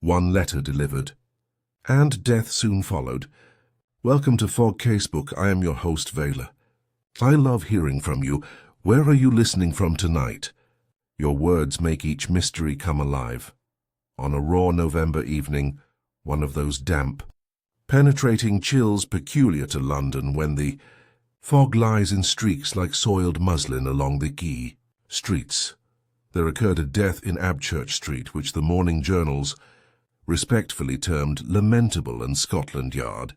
one letter delivered. And death soon followed. Welcome to Fog Casebook. I am your host, Vela. I love hearing from you. Where are you listening from tonight? Your words make each mystery come alive. On a raw November evening, one of those damp, penetrating chills peculiar to London when the fog lies in streaks like soiled muslin along the quay streets, there occurred a death in Abchurch Street, which the morning journals respectfully termed lamentable and Scotland Yard,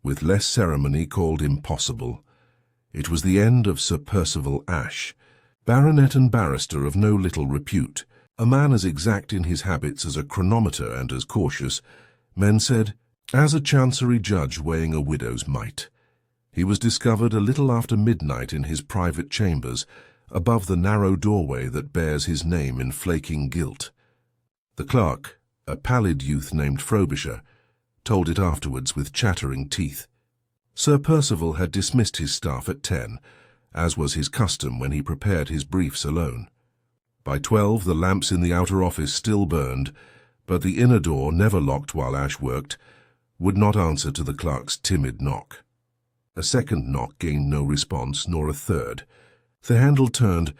with less ceremony called impossible. It was the end of Sir Percival Ashe, baronet and barrister of no little repute, a man as exact in his habits as a chronometer and as cautious, men said, as a chancery judge weighing a widow's mite. He was discovered a little after midnight in his private chambers, above the narrow doorway that bears his name in flaking gilt. The clerk, a pallid youth named Frobisher, told it afterwards with chattering teeth. Sir Percival had dismissed his staff at 10, as was his custom when he prepared his briefs alone. By 12 the lamps in the outer office still burned, but the inner door, never locked while Ashe worked, would not answer to the clerk's timid knock. A second knock gained no response, nor a third. The handle turned,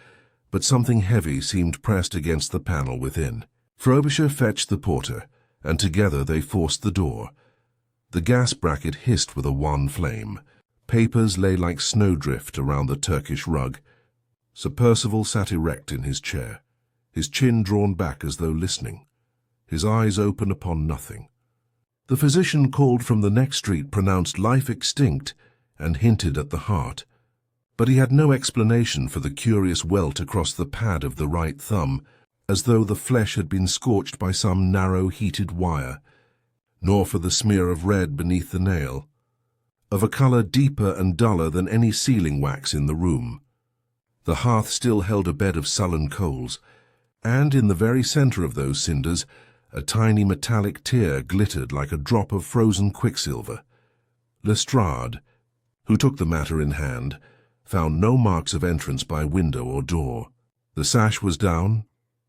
but something heavy seemed pressed against the panel within. Frobisher fetched the porter, and together they forced the door. The gas bracket hissed with a wan flame. Papers lay like snowdrift around the Turkish rug. Sir Percival sat erect in his chair, his chin drawn back as though listening, his eyes open upon nothing. The physician called from the next street pronounced life extinct and hinted at the heart, but he had no explanation for the curious welt across the pad of the right thumb, as though the flesh had been scorched by some narrow heated wire, nor for the smear of red beneath the nail, of a colour deeper and duller than any sealing wax in the room. The hearth still held a bed of sullen coals, and in the very centre of those cinders a tiny metallic tear glittered like a drop of frozen quicksilver. Lestrade, who took the matter in hand, found no marks of entrance by window or door. The sash was down,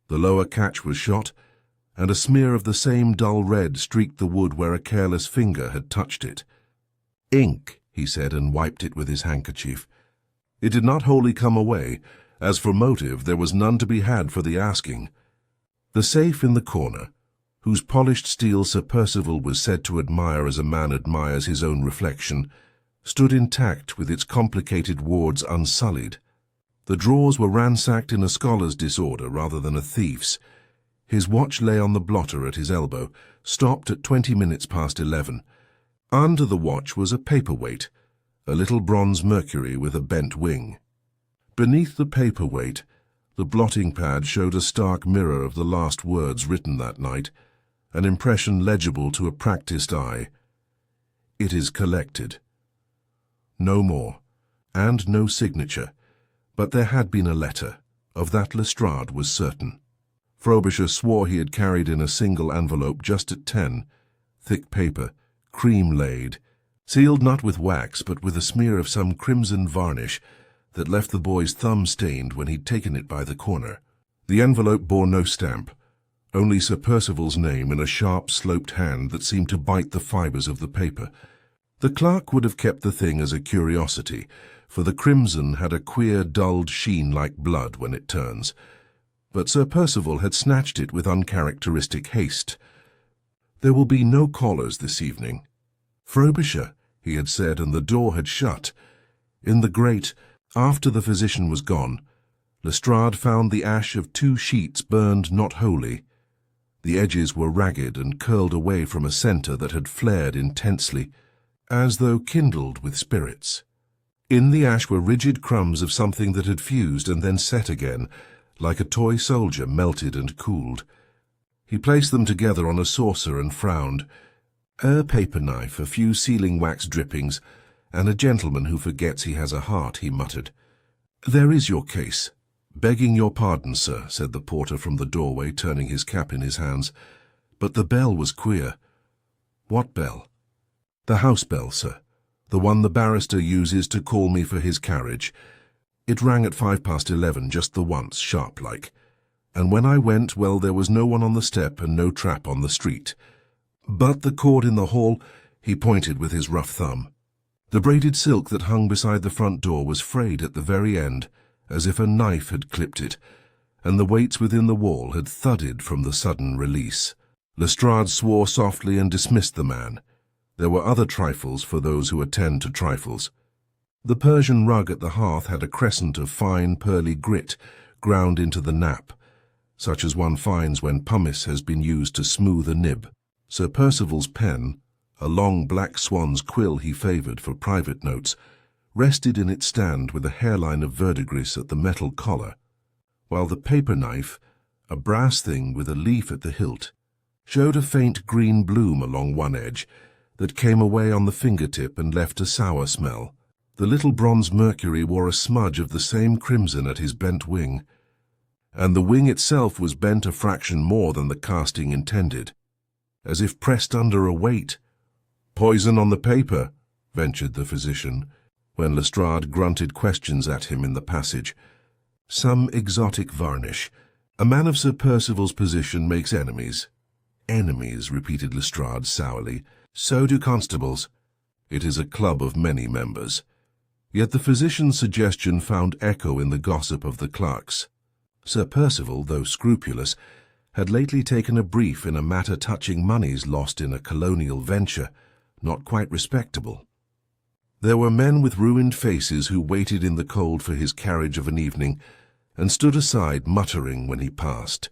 the lower catch was shot, and a smear of the same dull red streaked the wood where a careless finger had touched it. "Ink," he said, and wiped it with his handkerchief. It did not wholly come away. As for motive, there was none to be had for the asking. The safe in the corner, whose polished steel Sir Percival was said to admire as a man admires his own reflection, stood intact with its complicated wards unsullied. The drawers were ransacked in a scholar's disorder rather than a thief's. His watch lay on the blotter at his elbow, stopped at 20 minutes past 11. Under the watch was a paperweight, a little bronze Mercury with a bent wing. Beneath the paperweight, the blotting pad showed a stark mirror of the last words written that night, an impression legible to a practised eye. "It is collected." No more, and no signature, but there had been a letter. Of that Lestrade was certain. Frobisher swore he had carried in a single envelope just at 10, thick paper, cream-laid, sealed not with wax but with a smear of some crimson varnish that left the boy's thumb stained when he'd taken it by the corner. The envelope bore no stamp, only Sir Percival's name in a sharp, sloped hand that seemed to bite the fibres of the paper. The clerk would have kept the thing as a curiosity, for the crimson had a queer, dulled sheen like blood when it turns. But Sir Percival had snatched it with uncharacteristic haste. "There will be no callers this evening." "Frobisher," he had said, and the door had shut. In the grate, after the physician was gone, Lestrade found the ash of 2 sheets burned not wholly. The edges were ragged and curled away from a centre that had flared intensely, as though kindled with spirits. In the ash were rigid crumbs of something that had fused and then set again, like a toy soldier melted and cooled. He placed them together on a saucer and frowned. "A paper knife, a few sealing wax drippings, and a gentleman who forgets he has a heart," he muttered. "There is your case." "Begging your pardon, sir," said the porter from the doorway, turning his cap in his hands. "But the bell was queer." "What bell?" "The house bell, sir. The one the barrister uses to call me for his carriage. It rang at 11:05, just the once, sharp-like. And when I went, well, there was no one on the step and no trap on the street. But the cord in the hall, he pointed with his rough thumb. The braided silk that hung beside the front door was frayed at the very end, as if a knife had clipped it, and the weights within the wall had thudded from the sudden release. Lestrade swore softly and dismissed the man. There were other trifles for those who attend to trifles. The Persian rug at the hearth had a crescent of fine, pearly grit ground into the nap, such as one finds when pumice has been used to smooth a nib. Sir Percival's pen, a long black swan's quill he favoured for private notes, rested in its stand with a hairline of verdigris at the metal collar, while the paper knife, a brass thing with a leaf at the hilt, showed a faint green bloom along one edge that came away on the fingertip and left a sour smell. The little bronze Mercury wore a smudge of the same crimson at his bent wing, and the wing itself was bent a fraction more than the casting intended, as if pressed under a weight. "Poison on the paper," ventured the physician, when Lestrade grunted questions at him in the passage. "Some exotic varnish. A man of Sir Percival's position makes enemies." "Enemies," repeated Lestrade sourly. "So do constables. It is a club of many members." Yet the physician's suggestion found echo in the gossip of the clerks. Sir Percival, though scrupulous, had lately taken a brief in a matter touching moneys lost in a colonial venture, not quite respectable. There were men with ruined faces who waited in the cold for his carriage of an evening, and stood aside muttering when he passed.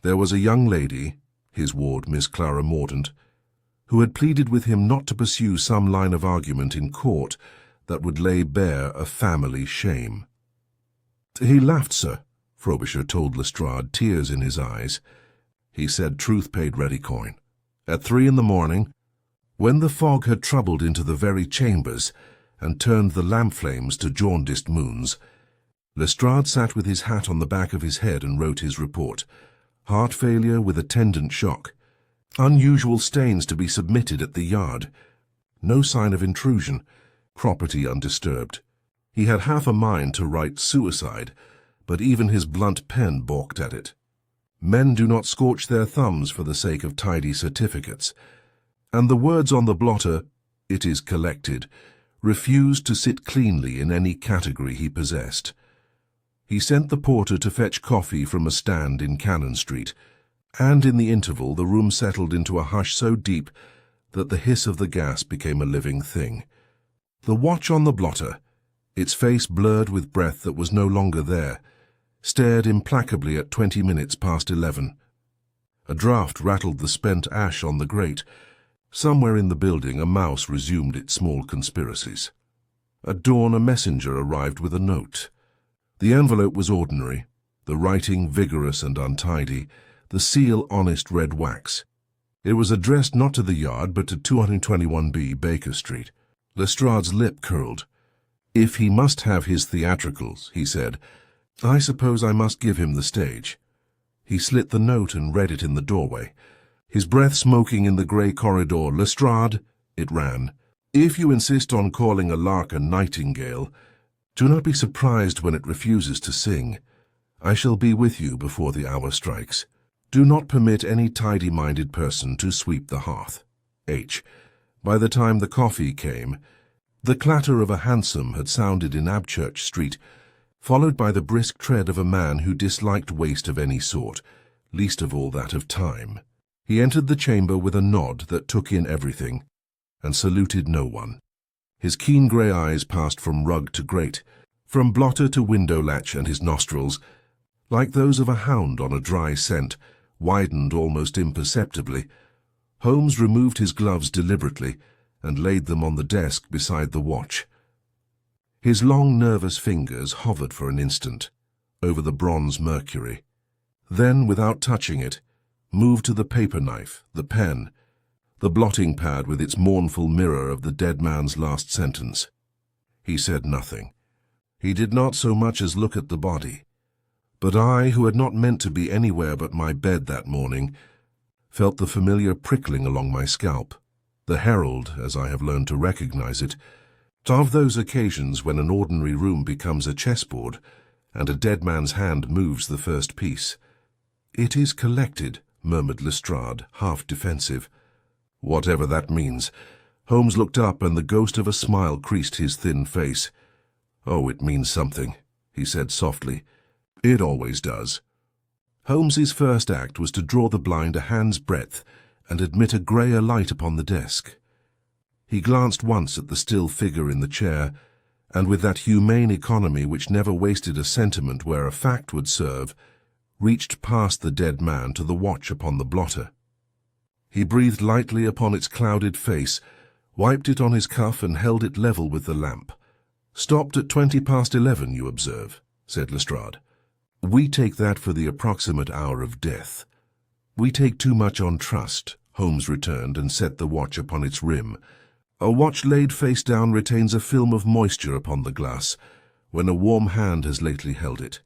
There was a young lady, his ward, Miss Clara Mordaunt, who had pleaded with him not to pursue some line of argument in court that would lay bare a family shame. "He laughed, sir," Frobisher told Lestrade, tears in his eyes. He said truth paid ready coin. At 3 in the morning, when the fog had troubled into the very chambers and turned the lamp flames to jaundiced moons, Lestrade sat with his hat on the back of his head and wrote his report. Heart failure with attendant shock. Unusual stains to be submitted at the yard. No sign of intrusion. Property undisturbed. He had half a mind to write suicide, but even his blunt pen balked at it. Men do not scorch their thumbs for the sake of tidy certificates, and the words on the blotter, "It is collected," refused to sit cleanly in any category he possessed. He sent the porter to fetch coffee from a stand in Cannon Street, and in the interval the room settled into a hush so deep that the hiss of the gas became a living thing. The watch on the blotter, its face blurred with breath that was no longer there, stared implacably at 20 minutes past 11. A draught rattled the spent ash on the grate. Somewhere in the building a mouse resumed its small conspiracies. At dawn a messenger arrived with a note. The envelope was ordinary, the writing vigorous and untidy, the seal honest red wax. It was addressed not to the Yard but to 221B Baker Street. Lestrade's lip curled. "If he must have his theatricals," he said, "I suppose I must give him the stage." He slit the note and read it in the doorway. His breath smoking in the grey corridor. "Lestrade," it ran, "if you insist on calling a lark a nightingale, do not be surprised when it refuses to sing. I shall be with you before the hour strikes. Do not permit any tidy-minded person to sweep the hearth. H." By the time the coffee came, the clatter of a hansom had sounded in Abchurch Street, followed by the brisk tread of a man who disliked waste of any sort, least of all that of time. He entered the chamber with a nod that took in everything, and saluted no one. His keen grey eyes passed from rug to grate, from blotter to window latch, and his nostrils, like those of a hound on a dry scent, widened almost imperceptibly. Holmes removed his gloves deliberately and laid them on the desk beside the watch. His long, nervous fingers hovered for an instant over the bronze Mercury, then, without touching it, moved to the paper knife, the pen, the blotting pad with its mournful mirror of the dead man's last sentence. He said nothing. He did not so much as look at the body. But I, who had not meant to be anywhere but my bed that morning, felt the familiar prickling along my scalp, the herald, as I have learned to recognize it, of those occasions when an ordinary room becomes a chessboard and a dead man's hand moves the first piece. "It is collected," murmured Lestrade, half defensive. Whatever that means. Holmes looked up, and the ghost of a smile creased his thin face. "Oh, it means something," he said softly. "It always does." Holmes's first act was to draw the blind a hand's breadth and admit a greyer light upon the desk. He glanced once at the still figure in the chair, and with that humane economy which never wasted a sentiment where a fact would serve, reached past the dead man to the watch upon the blotter. He breathed lightly upon its clouded face, wiped it on his cuff, and held it level with the lamp. "Stopped at 11:20, you observe," said Lestrade. "We take that for the approximate hour of death." "We take too much on trust," Holmes returned, and set the watch upon its rim. "A watch laid face down retains a film of moisture upon the glass, when a warm hand has lately held it.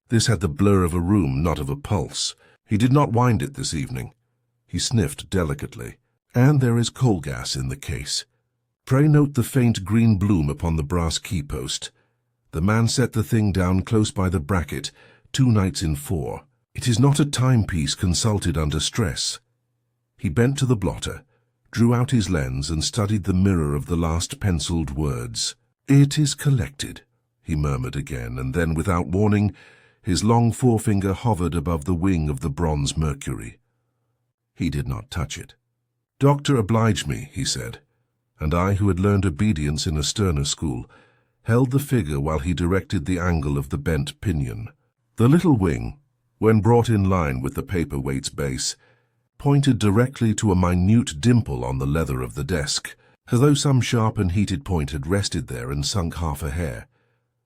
This had the blur of a room, not of a pulse. He did not wind it this evening." He sniffed delicately. "And there is coal gas in the case. Pray note the faint green bloom upon the brass key-post. The man set the thing down close by the bracket, 2 nights in 4. It is not a timepiece consulted under stress." He bent to the blotter, drew out his lens, and studied the mirror of the last penciled words. "It is collected," he murmured again, and then, without warning, his long forefinger hovered above the wing of the bronze Mercury. He did not touch it. "Doctor, oblige me," he said, and I, who had learned obedience in a sterner school, held the figure while he directed the angle of the bent pinion. The little wing, when brought in line with the paper-weight's base, pointed directly to a minute dimple on the leather of the desk, as though some sharp and heated point had rested there and sunk half a hair.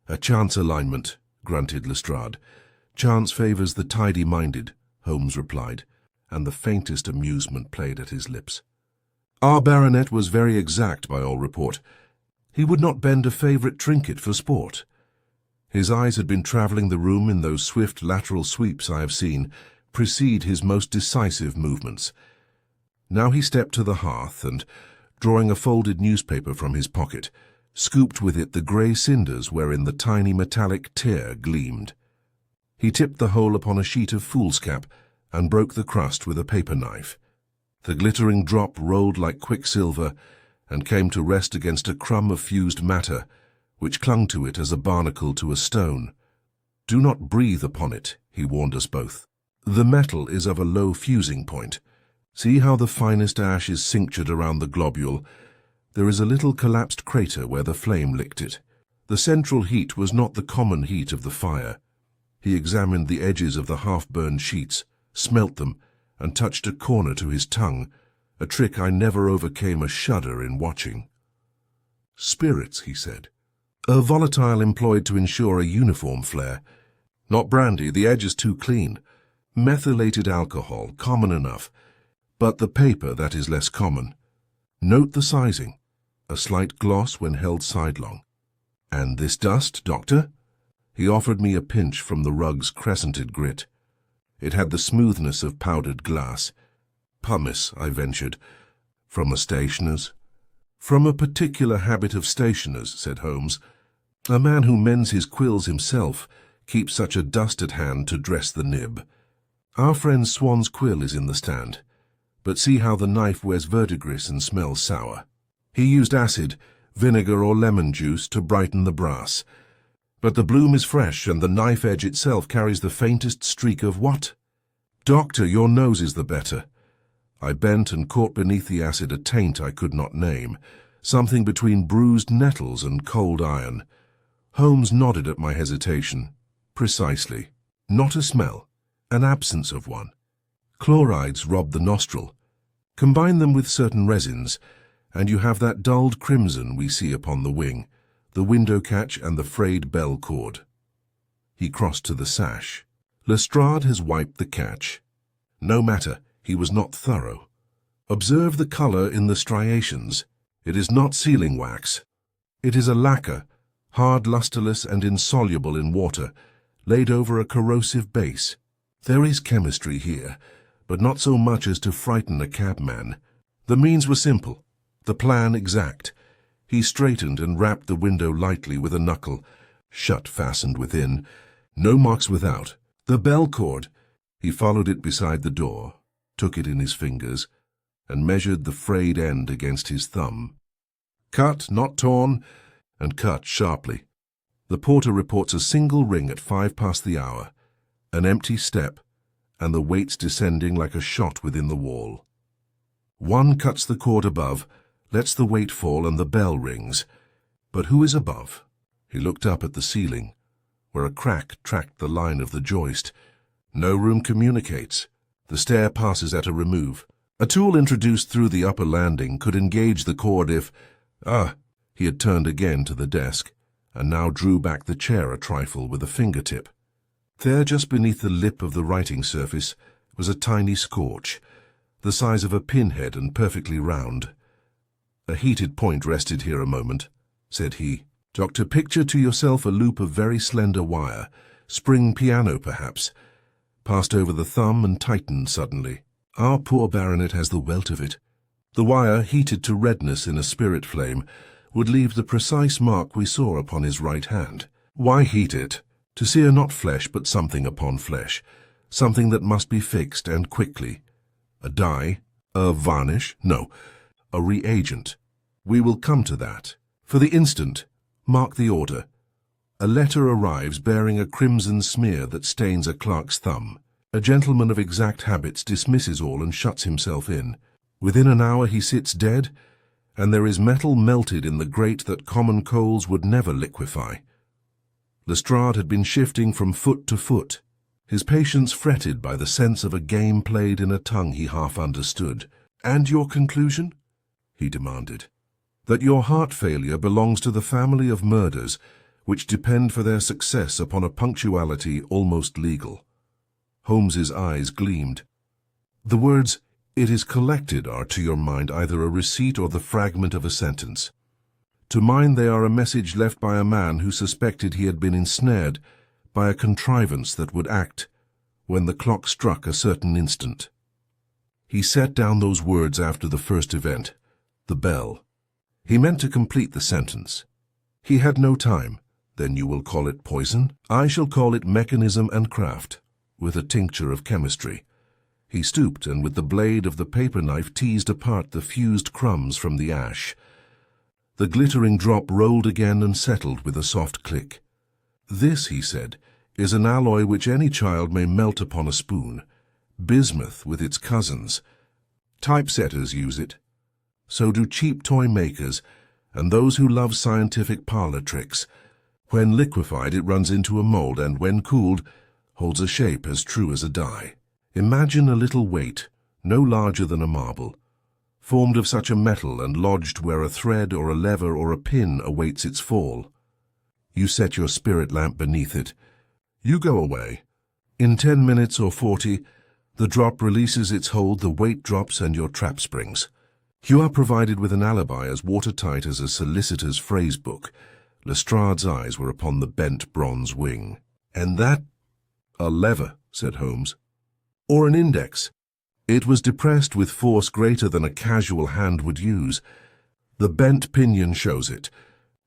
"A chance alignment," grunted Lestrade. "Chance favours the tidy-minded," Holmes replied, and the faintest amusement played at his lips. "Our baronet was very exact by all report. He would not bend a favourite trinket for sport." His eyes had been travelling the room in those swift lateral sweeps I have seen precede his most decisive movements. Now he stepped to the hearth and, drawing a folded newspaper from his pocket, scooped with it the grey cinders wherein the tiny metallic tear gleamed. He tipped the whole upon a sheet of foolscap and broke the crust with a paper knife. The glittering drop rolled like quicksilver and came to rest against a crumb of fused matter, which clung to it as a barnacle to a stone. "Do not breathe upon it," he warned us both. "The metal is of a low fusing point. See how the finest ash is cinctured around the globule. There is a little collapsed crater where the flame licked it. The central heat was not the common heat of the fire." He examined the edges of the half-burned sheets, smelt them, and touched a corner to his tongue, a trick I never overcame a shudder in watching. "Spirits," he said. "A volatile employed to ensure a uniform flare. Not brandy, the edge is too clean. Methylated alcohol, common enough, but the paper that is less common. Note the sizing, a slight gloss when held sidelong. And this dust, Doctor?" He offered me a pinch from the rug's crescented grit. It had the smoothness of powdered glass. "Pumice," I ventured. "From a stationer's?" "From a particular habit of stationers," said Holmes. "A man who mends his quills himself keeps such a dust at hand to dress the nib. Our friend Swan's quill is in the stand, but see how the knife wears verdigris and smells sour. He used acid, vinegar or lemon juice to brighten the brass. But the bloom is fresh, and the knife edge itself carries the faintest streak of what? Doctor, your nose is the better." I bent and caught beneath the acid a taint I could not name, something between bruised nettles and cold iron. Holmes nodded at my hesitation. "Precisely. Not a smell. An absence of one. Chlorides rob the nostril. Combine them with certain resins, and you have that dulled crimson we see upon the wing, the window catch and the frayed bell cord." He crossed to the sash. "Lestrade has wiped the catch. No matter, he was not thorough. Observe the colour in the striations. It is not sealing wax. It is a lacquer, hard, lustreless, and insoluble in water, laid over a corrosive base. There is chemistry here, but not so much as to frighten a cabman. The means were simple, the plan exact. He straightened and rapped the window lightly with a knuckle. Shut fastened within. No marks without. The bell cord. He followed it beside the door, took it in his fingers, and measured the frayed end against his thumb. Cut, not torn, and cut sharply. The porter reports a single ring at 5 past the hour, an empty step, and the weights descending like a shot within the wall. One cuts the cord above, lets the weight fall, and the bell rings. But who is above? He looked up at the ceiling, where a crack tracked the line of the joist. No room communicates. The stair passes at a remove. A tool introduced through the upper landing could engage the cord if... He had turned again to the desk, and now drew back the chair a trifle with a fingertip. There, just beneath the lip of the writing surface, was a tiny scorch, the size of a pinhead and perfectly round. A heated point rested here a moment, said he. Doctor, picture to yourself a loop of very slender wire, spring piano perhaps, passed over the thumb and tightened suddenly. Our poor baronet has the welt of it. The wire, heated to redness in a spirit flame, would leave the precise mark we saw upon his right hand. Why heat it? To sear not flesh but something upon flesh, something that must be fixed and quickly. A dye? A varnish? No, a reagent. We will come to that. For the instant, mark the order. A letter arrives bearing a crimson smear that stains a clerk's thumb. A gentleman of exact habits dismisses all and shuts himself in. Within an hour he sits dead, and there is metal melted in the grate that common coals would never liquefy. Lestrade had been shifting from foot to foot, his patience fretted by the sense of a game played in a tongue he half understood. "And your conclusion?" he demanded. "That your heart failure belongs to the family of murders which depend for their success upon a punctuality almost legal." Holmes's eyes gleamed. "The words, 'it is collected,' are to your mind either a receipt or the fragment of a sentence. To mine they are a message left by a man who suspected he had been ensnared by a contrivance that would act when the clock struck a certain instant." He set down those words after the first event, the bell. He meant to complete the sentence. He had no time. "Then you will call it poison? I shall call it mechanism and craft, with a tincture of chemistry." He stooped and with the blade of the paper knife teased apart the fused crumbs from the ash. The glittering drop rolled again and settled with a soft click. "This," he said, "is an alloy which any child may melt upon a spoon. Bismuth with its cousins. Typesetters use it. So do cheap toy makers, and those who love scientific parlor tricks. When liquefied it runs into a mold, and when cooled, holds a shape as true as a die. Imagine a little weight, no larger than a marble, formed of such a metal and lodged where a thread or a lever or a pin awaits its fall. You set your spirit lamp beneath it. You go away. In 10 minutes or 40, the drop releases its hold, the weight drops, and your trap springs. You are provided with an alibi as watertight as a solicitor's phrase book." Lestrade's eyes were upon the bent bronze wing. "And that—" "A lever," said Holmes. "Or an index. It was depressed with force greater than a casual hand would use. The bent pinion shows it.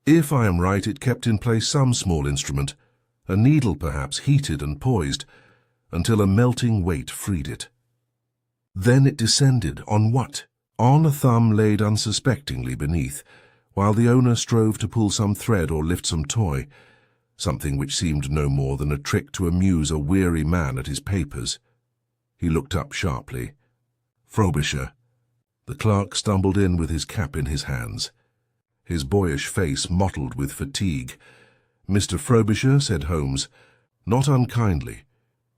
If I am right, it kept in place some small instrument, a needle perhaps, heated and poised, until a melting weight freed it. Then it descended on what? On a thumb laid unsuspectingly beneath, while the owner strove to pull some thread or lift some toy, something which seemed no more than a trick to amuse a weary man at his papers." He looked up sharply. "Frobisher." The clerk stumbled in with his cap in his hands, his boyish face mottled with fatigue. "Mr. Frobisher," said Holmes, "not unkindly.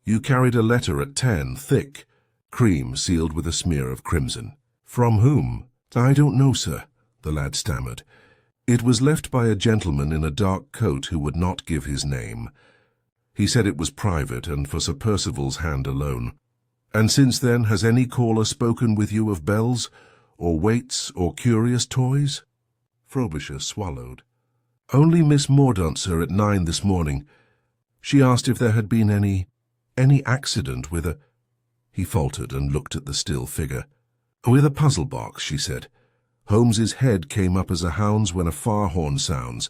You carried a letter at 10, thick, cream, sealed with a smear of crimson." "From whom?" "I don't know, sir," the lad stammered. "It was left by a gentleman in a dark coat who would not give his name. He said it was private and for Sir Percival's hand alone." "And since then, has any caller spoken with you of bells, or weights, or curious toys?" Frobisher swallowed. "Only Miss Mordaunt, sir, at 9 this morning. She asked if there had been any accident with a—" He faltered and looked at the still figure. "With a puzzle box," she said. Holmes's head came up as a hound's when a far horn sounds.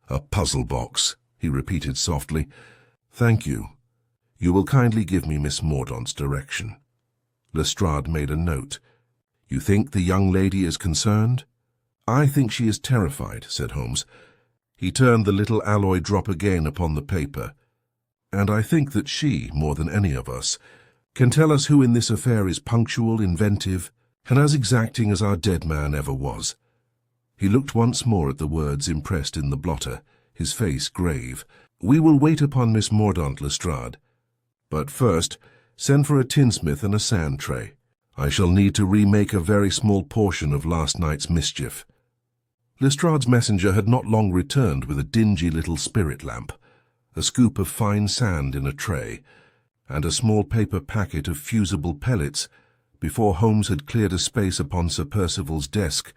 "A puzzle box," he repeated softly. "Thank you. You will kindly give me Miss Mordaunt's direction." Lestrade made a note. "You think the young lady is concerned?" "I think she is terrified," said Holmes. He turned the little alloy drop again upon the paper. "And I think that she, more than any of us, can tell us who in this affair is punctual, inventive, and as exacting as our dead man ever was." He looked once more at the words impressed in the blotter, his face grave. "We will wait upon Miss Mordaunt, Lestrade. But first, send for a tinsmith and a sand tray. I shall need to remake a very small portion of last night's mischief." Lestrade's messenger had not long returned with a dingy little spirit lamp, a scoop of fine sand in a tray, and a small paper packet of fusible pellets before Holmes had cleared a space upon Sir Percival's desk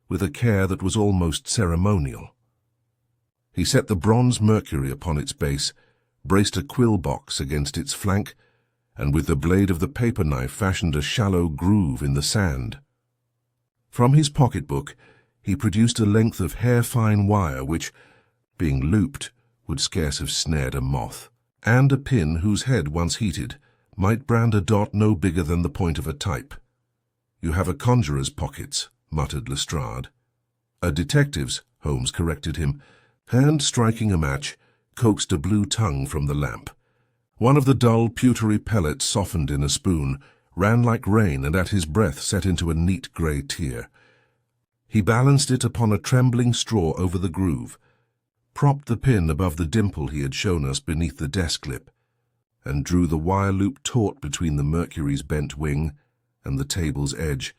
with a care that was almost ceremonial. He set the bronze Mercury upon its base, braced a quill box against its flank, and with the blade of the paper knife fashioned a shallow groove in the sand. From his pocketbook he produced a length of hair-fine wire which, being looped, would scarce have snared a moth, and a pin whose head, once heated, might brand a dot no bigger than the point of a type. "You have a conjurer's pockets," muttered Lestrade. "A detective's," Holmes corrected him, and, striking a match, coaxed a blue tongue from the lamp. One of the dull, pewtery pellets softened in a spoon, ran like rain, and at his breath set into a neat grey tear. He balanced it upon a trembling straw over the groove, propped the pin above the dimple he had shown us beneath the desk lip, and drew the wire loop taut between the Mercury's bent wing and the table's edge,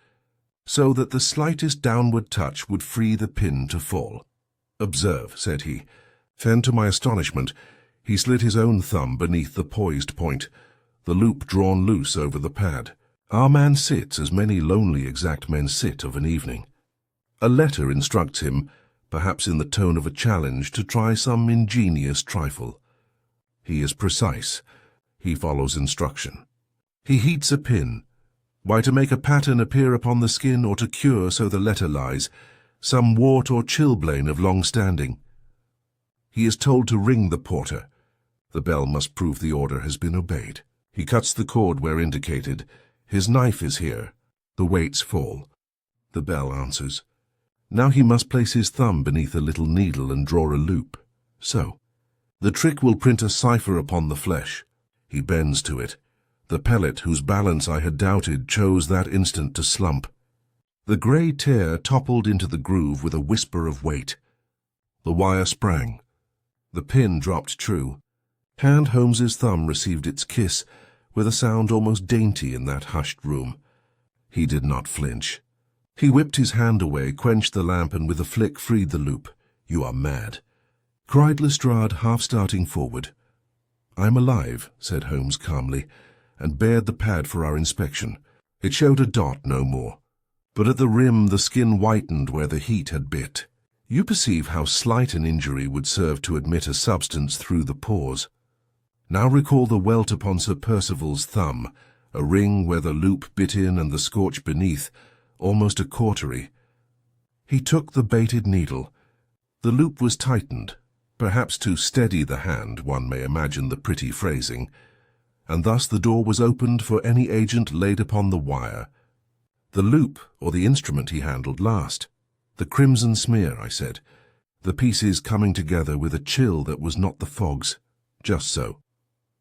so that the slightest downward touch would free the pin to fall. "Observe," said he. Then, to my astonishment, he slid his own thumb beneath the poised point, the loop drawn loose over the pad. Our man sits as many lonely exact men sit of an evening. A letter instructs him, perhaps in the tone of a challenge, to try some ingenious trifle. He is precise. He follows instruction. He heats a pin. Why, to make a pattern appear upon the skin, or to cure, so the letter lies, some wart or chilblain of long standing. He is told to ring the porter. The bell must prove the order has been obeyed. He cuts the cord where indicated. His knife is here. The weights fall. The bell answers. Now he must place his thumb beneath a little needle and draw a loop. So. The trick will print a cipher upon the flesh. He bends to it. The pellet, whose balance I had doubted, chose that instant to slump. The grey tear toppled into the groove with a whisper of weight. The wire sprang. The pin dropped true, and Holmes's thumb received its kiss with a sound almost dainty in that hushed room. He did not flinch. He whipped his hand away, quenched the lamp, and with a flick freed the loop. "You are mad," cried Lestrade, half starting forward. "I am alive," said Holmes calmly, and bared the pad for our inspection. It showed a dot, no more, but at the rim the skin whitened where the heat had bit. You perceive how slight an injury would serve to admit a substance through the pores. Now recall the welt upon Sir Percival's thumb, a ring where the loop bit in and the scorch beneath, almost a cautery. He took the baited needle. The loop was tightened, perhaps to steady the hand, one may imagine the pretty phrasing, and thus the door was opened for any agent laid upon the wire. The loop, or the instrument he handled last. "The crimson smear," I said, the pieces coming together with a chill that was not the fog's. "Just so."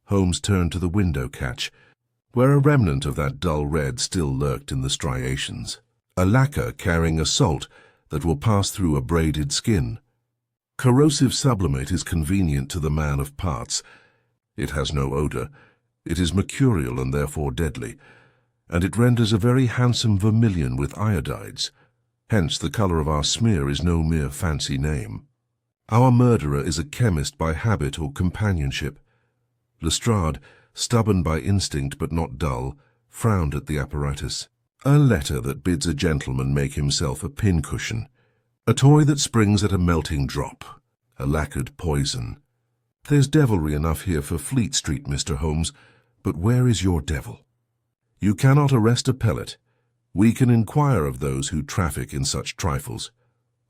Holmes turned to the window catch, where a remnant of that dull red still lurked in the striations. "A lacquer carrying a salt that will pass through a braided skin. Corrosive sublimate is convenient to the man of parts. It has no odour. It is mercurial and therefore deadly, and it renders a very handsome vermilion with iodides. Hence the colour of our smear is no mere fancy name. Our murderer is a chemist by habit or companionship." Lestrade, stubborn by instinct but not dull, frowned at the apparatus. "A letter that bids a gentleman make himself a pincushion. A toy that springs at a melting drop. A lacquered poison. There's devilry enough here for Fleet Street, Mr. Holmes, but where is your devil? You cannot arrest a pellet. We can inquire of those who traffic in such trifles."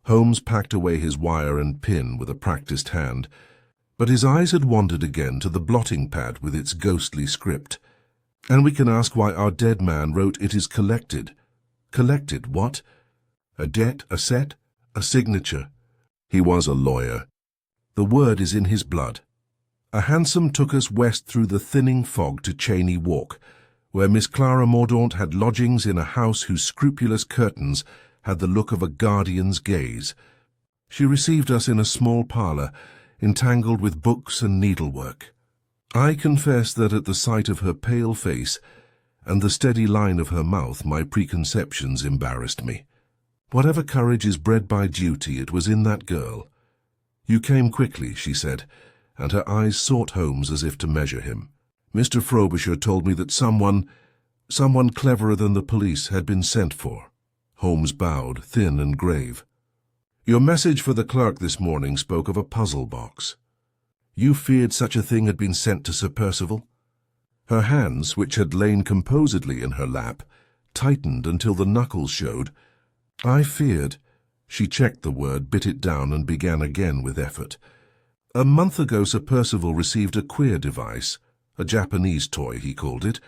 Holmes packed away his wire and pin with a practised hand, But his eyes had wandered again to the blotting pad with its ghostly script. And we can ask why our dead man wrote "It is collected." Collected what? A debt, a set, a signature. He was a lawyer. The word is in his blood. A hansom took us west through the thinning fog to Cheyne Walk, where Miss Clara Mordaunt had lodgings in a house whose scrupulous curtains had the look of a guardian's gaze. She received us in a small parlour, entangled with books and needlework. I confess that at the sight of her pale face and the steady line of her mouth, my preconceptions embarrassed me. Whatever courage is bred by duty, it was in that girl. "You came quickly," she said, and her eyes sought Holmes as if to measure him. "Mr. Frobisher told me that someone cleverer than the police had been sent for." Holmes bowed, thin and grave. "Your message for the clerk this morning spoke of a puzzle box. You feared such a thing had been sent to Sir Percival?" Her hands, which had lain composedly in her lap, tightened until the knuckles showed. "I feared—" She checked the word, bit it down, and began again with effort. "A month ago Sir Percival received a queer device, a Japanese toy, he called it,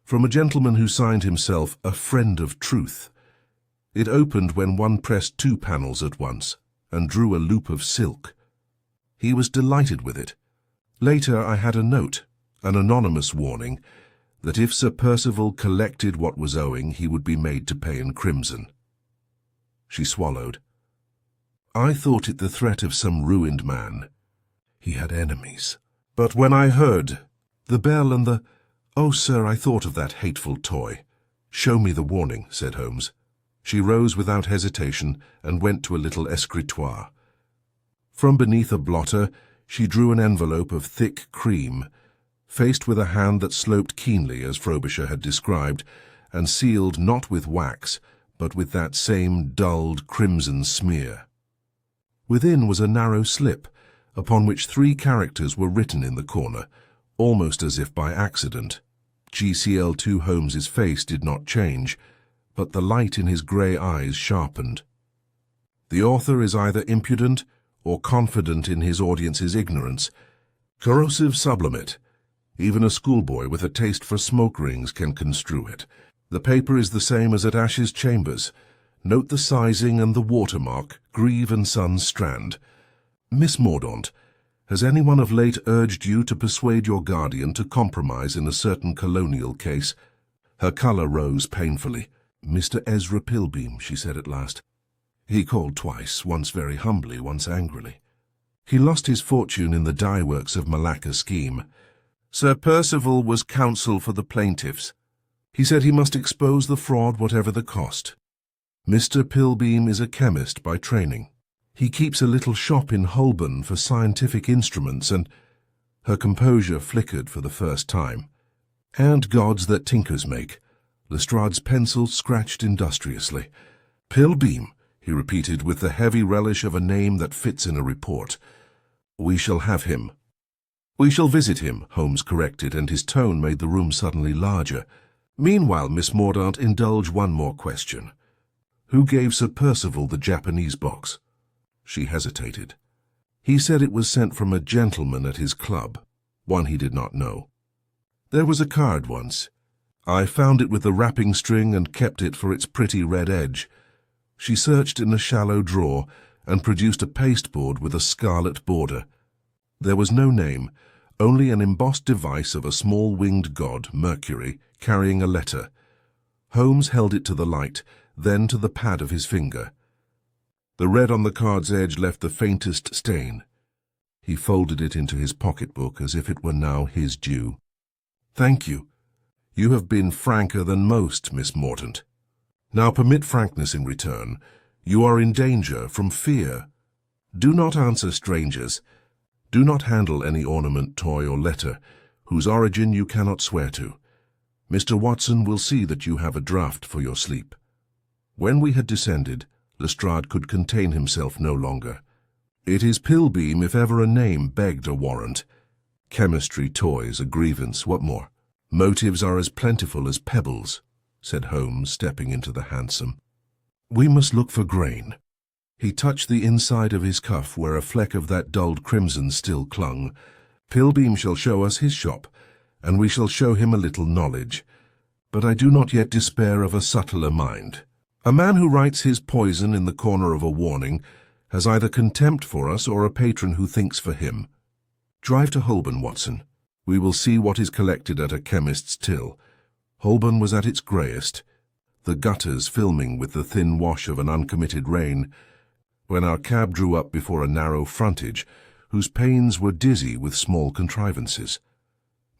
from a gentleman who signed himself a Friend of Truth. It opened when one pressed 2 panels at once, and drew a loop of silk. He was delighted with it. Later I had a note, an anonymous warning, that if Sir Percival collected what was owing, he would be made to pay in crimson." She swallowed. "I thought it the threat of some ruined man. He had enemies. But when I heard the bell and the— Oh, sir, I thought of that hateful toy." "Show me the warning," said Holmes. She rose without hesitation and went to a little escritoire. From beneath a blotter, she drew an envelope of thick cream, faced with a hand that sloped keenly as Frobisher had described, and sealed not with wax, but with that same dulled crimson smear. Within was a narrow slip, upon which 3 characters were written in the corner, almost as if by accident. GCL2 Holmes's face did not change, but the light in his grey eyes sharpened. "The author is either impudent or confident in his audience's ignorance. Corrosive sublimate. Even a schoolboy with a taste for smoke rings can construe it. The paper is the same as at Ash's Chambers. Note the sizing and the watermark, Grieve and Sons Strand. Miss Mordaunt, has anyone of late urged you to persuade your guardian to compromise in a certain colonial case?" Her colour rose painfully. "Mr. Ezra Pilbeam," she said at last. "He called twice, once very humbly, once angrily. He lost his fortune in the dye-works of Malacca scheme. Sir Percival was counsel for the plaintiffs. He said he must expose the fraud whatever the cost. Mr. Pilbeam is a chemist by training. He keeps a little shop in Holborn for scientific instruments, and—" Her composure flickered for the first time. "And gods that tinkers make." Lestrade's pencil scratched industriously. "Pilbeam," he repeated with the heavy relish of a name that fits in a report. "We shall have him." "We shall visit him," Holmes corrected, and his tone made the room suddenly larger. "Meanwhile, Miss Mordaunt, indulge one more question. Who gave Sir Percival the Japanese box?" She hesitated. "He said it was sent from a gentleman at his club, one he did not know. There was a card once. I found it with the wrapping string and kept it for its pretty red edge." She searched in a shallow drawer and produced a pasteboard with a scarlet border. There was no name, only an embossed device of a small winged god, Mercury, carrying a letter. Holmes held it to the light, then to the pad of his finger. The red on the card's edge left the faintest stain. He folded it into his pocketbook as if it were now his due. "Thank you. You have been franker than most, Miss Mordaunt. Now permit frankness in return. You are in danger from fear. Do not answer strangers. Do not handle any ornament, toy, or letter, whose origin you cannot swear to. Mr. Watson will see that you have a draught for your sleep." When we had descended, Lestrade could contain himself no longer. "It is Pilbeam if ever a name begged a warrant. Chemistry, toys, a grievance, what more? Motives are as plentiful as pebbles," said Holmes, stepping into the hansom. "We must look for grain." He touched the inside of his cuff where a fleck of that dulled crimson still clung. "Pilbeam shall show us his shop, and we shall show him a little knowledge. But I do not yet despair of a subtler mind. A man who writes his poison in the corner of a warning has either contempt for us or a patron who thinks for him. Drive to Holborn, Watson. We will see what is collected at a chemist's till." Holborn was at its greyest, the gutters filming with the thin wash of an uncommitted rain, when our cab drew up before a narrow frontage whose panes were dizzy with small contrivances.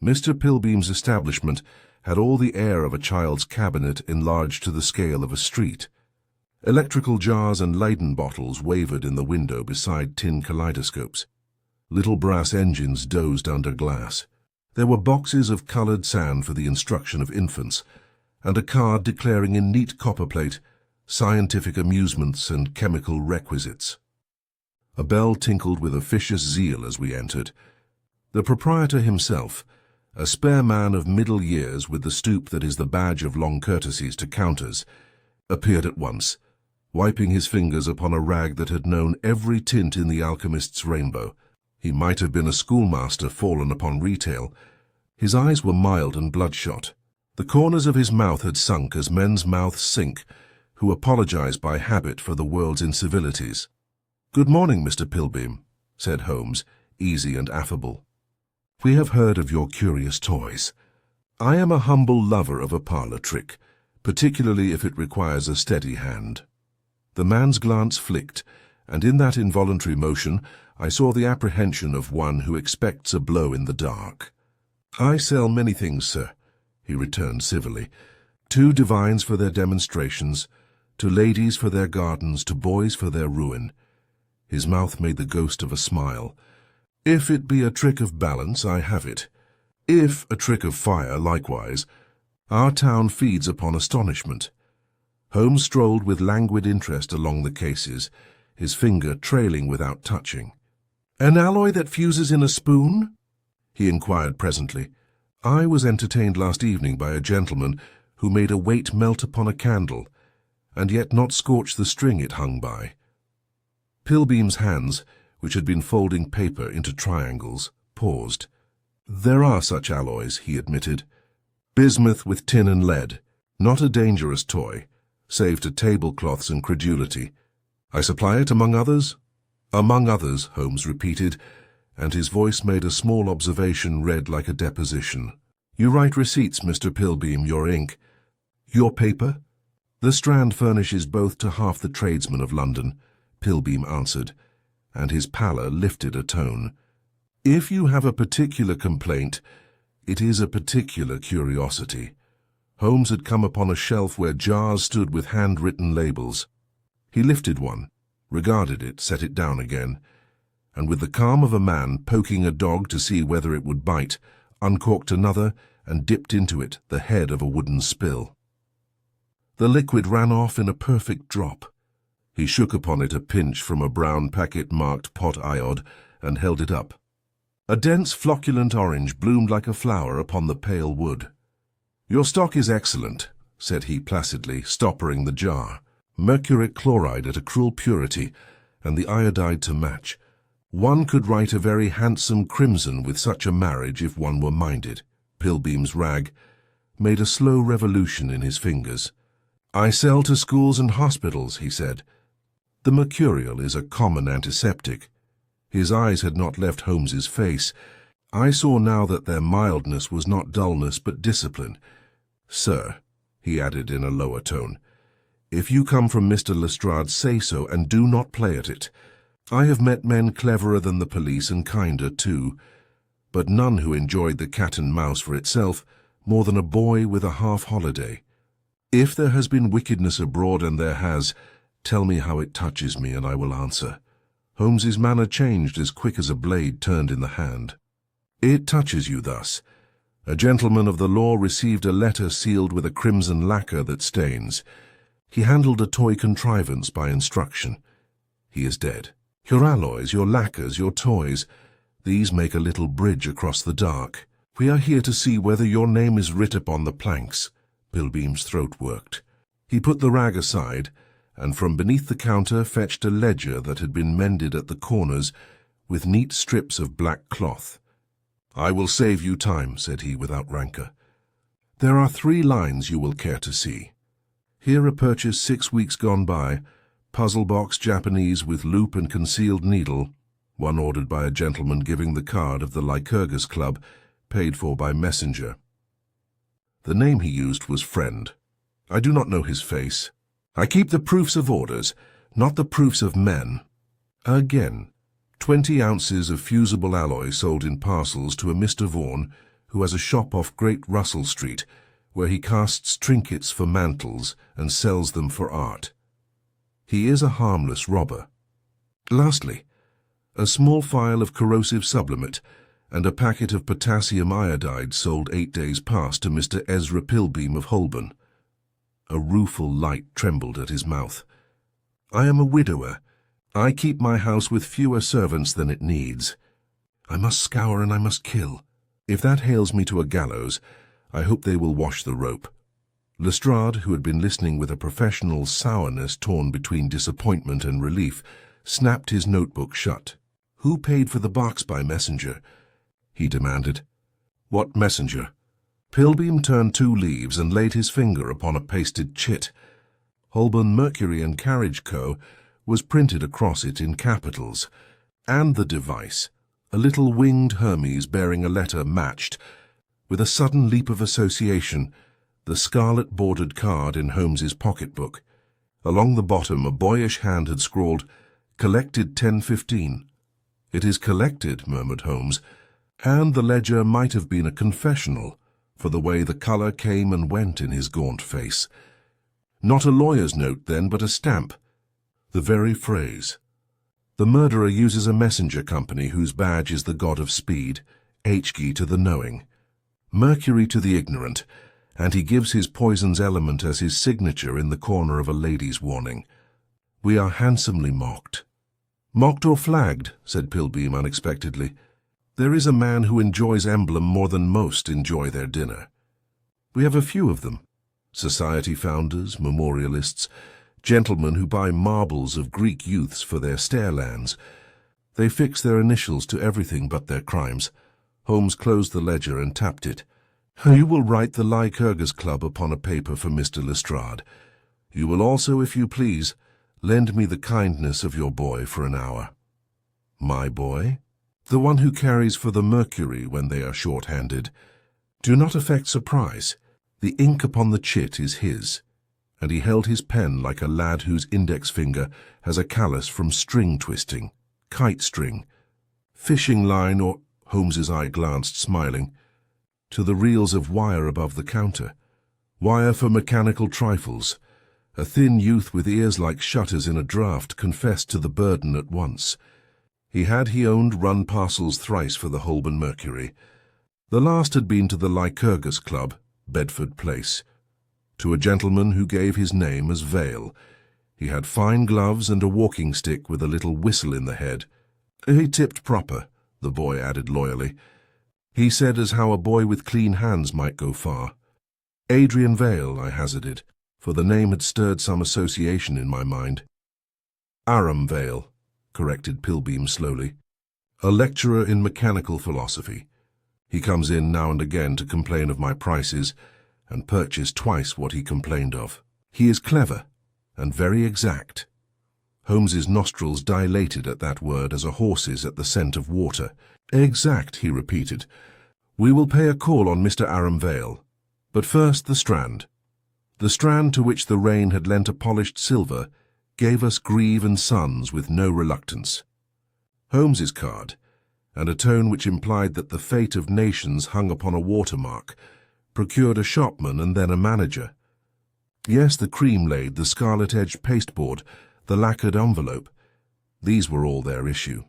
Mr. Pilbeam's establishment had all the air of a child's cabinet enlarged to the scale of a street. Electrical jars and Leyden bottles wavered in the window beside tin kaleidoscopes. Little brass engines dozed under glass. There were boxes of coloured sand for the instruction of infants, and a card declaring in neat copperplate scientific amusements and chemical requisites. A bell tinkled with officious zeal as we entered. The proprietor himself, a spare man of middle years with the stoop that is the badge of long courtesies to counters, appeared at once, wiping his fingers upon a rag that had known every tint in the alchemist's rainbow. He might have been a schoolmaster fallen upon retail. His eyes were mild and bloodshot. The corners of his mouth had sunk as men's mouths sink, who apologize by habit for the world's incivilities. "Good morning, Mr. Pilbeam," said Holmes, easy and affable. "We have heard of your curious toys. I am a humble lover of a parlour trick, particularly if it requires a steady hand." The man's glance flicked, and in that involuntary motion I saw the apprehension of one who expects a blow in the dark. "I sell many things, sir," he returned civilly, "to divines for their demonstrations, to ladies for their gardens, to boys for their ruin." His mouth made the ghost of a smile. "If it be a trick of balance, I have it. If a trick of fire, likewise. Our town feeds upon astonishment." Holmes strolled with languid interest along the cases, his finger trailing without touching. "An alloy that fuses in a spoon?" he inquired presently. "I was entertained last evening by a gentleman who made a weight melt upon a candle, and yet not scorch the string it hung by." Pilbeam's hands, which had been folding paper into triangles, paused. "There are such alloys," he admitted. "Bismuth with tin and lead. Not a dangerous toy, save to tablecloths and credulity. I supply it among others?" "Among others," Holmes repeated, and his voice made a small observation read like a deposition. "You write receipts, Mr. Pilbeam, your ink. Your paper?" "The Strand furnishes both to half the tradesmen of London," Pilbeam answered, and his pallor lifted a tone. "If you have a particular complaint, it is a particular curiosity." Holmes had come upon a shelf where jars stood with handwritten labels. He lifted one, regarded it, set it down again, and with the calm of a man poking a dog to see whether it would bite, uncorked another and dipped into it the head of a wooden spill. The liquid ran off in a perfect drop. He shook upon it a pinch from a brown packet marked pot iod and held it up. A dense flocculent orange bloomed like a flower upon the pale wood. "Your stock is excellent," said he placidly, stoppering the jar. "Mercuric chloride at a cruel purity, and the iodide to match. One could write a very handsome crimson with such a marriage if one were minded." Pilbeam's rag made a slow revolution in his fingers. "I sell to schools and hospitals," he said. "The mercurial is a common antiseptic." His eyes had not left Holmes's face. I saw now that their mildness was not dullness but discipline. "Sir," he added in a lower tone, "if you come from Mr. Lestrade, say so, and do not play at it. I have met men cleverer than the police and kinder too, but none who enjoyed the cat and mouse for itself more than a boy with a half-holiday. If there has been wickedness abroad, and there has, tell me how it touches me, and I will answer." Holmes's manner changed as quick as a blade turned in the hand. "It touches you thus. A gentleman of the law received a letter sealed with a crimson lacquer that stains. He handled a toy contrivance by instruction. He is dead. Your alloys, your lacquers, your toys, these make a little bridge across the dark. We are here to see whether your name is writ upon the planks." Pilbeam's throat worked. He put the rag aside, and from beneath the counter fetched a ledger that had been mended at the corners with neat strips of black cloth. "I will save you time," said he without rancour. "There are 3 lines you will care to see. Here a purchase 6 weeks gone by, puzzle box Japanese with loop and concealed needle, one ordered by a gentleman giving the card of the Lycurgus Club, paid for by messenger." The name he used was Friend. I do not know his face. I keep the proofs of orders, not the proofs of men. Again, 20 ounces of fusible alloy sold in parcels to a Mr. Vaughan, who has a shop off Great Russell Street, where he casts trinkets for mantles and sells them for art. He is a harmless robber. Lastly, a small phial of corrosive sublimate and a packet of potassium iodide sold 8 days past to Mr. Ezra Pilbeam of Holborn. A rueful light trembled at his mouth. "I am a widower. I keep my house with fewer servants than it needs. I must scour and I must kill. If that hales me to a gallows, I hope they will wash the rope." Lestrade, who had been listening with a professional sourness torn between disappointment and relief, snapped his notebook shut. "Who paid for the box by messenger?" he demanded. "What messenger?" Pilbeam turned 2 leaves and laid his finger upon a pasted chit. Holborn Mercury and Carriage Co. was printed across it in capitals, and the device, a little winged Hermes bearing a letter matched. With a sudden leap of association, the scarlet-bordered card in Holmes's pocketbook. Along the bottom a boyish hand had scrawled, "Collected 10:15. "It is collected," murmured Holmes, and the ledger might have been a confessional, for the way the colour came and went in his gaunt face. Not a lawyer's note, then, but a stamp. The very phrase. The murderer uses a messenger company whose badge is the god of speed, Hg to the knowing, Mercury to the ignorant, and he gives his poison's element as his signature in the corner of a lady's warning. We are handsomely mocked. "Mocked or flagged," said Pilbeam unexpectedly. "There is a man who enjoys emblem more than most enjoy their dinner. We have a few of them. Society founders, memorialists, gentlemen who buy marbles of Greek youths for their stairlands. They fix their initials to everything but their crimes." Holmes closed the ledger and tapped it. "You will write the Lycurgus Club upon a paper for Mr. Lestrade. You will also, if you please, lend me the kindness of your boy for an hour." "My boy?" "The one who carries for the Mercury when they are short-handed. Do not affect surprise. The ink upon the chit is his," and he held his pen like a lad whose index finger has a callus from string twisting, kite string, fishing line, or— Holmes's eye glanced, smiling, to the reels of wire above the counter. Wire for mechanical trifles. A thin youth with ears like shutters in a draught confessed to the burden at once. He owned run parcels thrice for the Holborn Mercury. The last had been to the Lycurgus Club, Bedford Place, to a gentleman who gave his name as Vale. He had fine gloves and a walking stick with a little whistle in the head. He tipped proper, the boy added loyally. He said as how a boy with clean hands might go far. Adrian Vale, I hazarded, for the name had stirred some association in my mind. Aram Vale, corrected Pilbeam slowly. A lecturer in mechanical philosophy. He comes in now and again to complain of my prices, and purchase twice what he complained of. He is clever, and very exact. Holmes's nostrils dilated at that word as a horse's at the scent of water. Exact, he repeated. We will pay a call on Mr. Aram Vale. But first the Strand. The Strand, to which the rain had lent a polished silver, gave us Grieve and Sons with no reluctance. Holmes's card, and a tone which implied that the fate of nations hung upon a watermark, procured a shopman and then a manager. Yes, the cream-laid, the scarlet-edged pasteboard, the lacquered envelope, these were all their issue.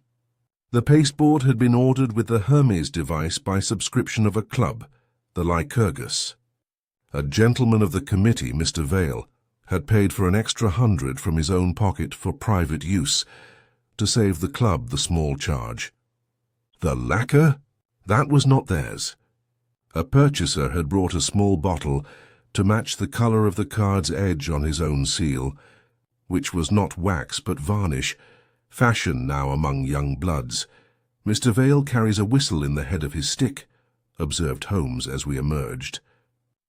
The pasteboard had been ordered with the Hermes device by subscription of a club, the Lycurgus. A gentleman of the committee, Mr. Vale, had paid for an extra 100 from his own pocket for private use, to save the club the small charge. The lacquer? That was not theirs. A purchaser had brought a small bottle to match the colour of the card's edge on his own seal, which was not wax but varnish, fashion now among young bloods. "Mr. Vale carries a whistle in the head of his stick," observed Holmes as we emerged.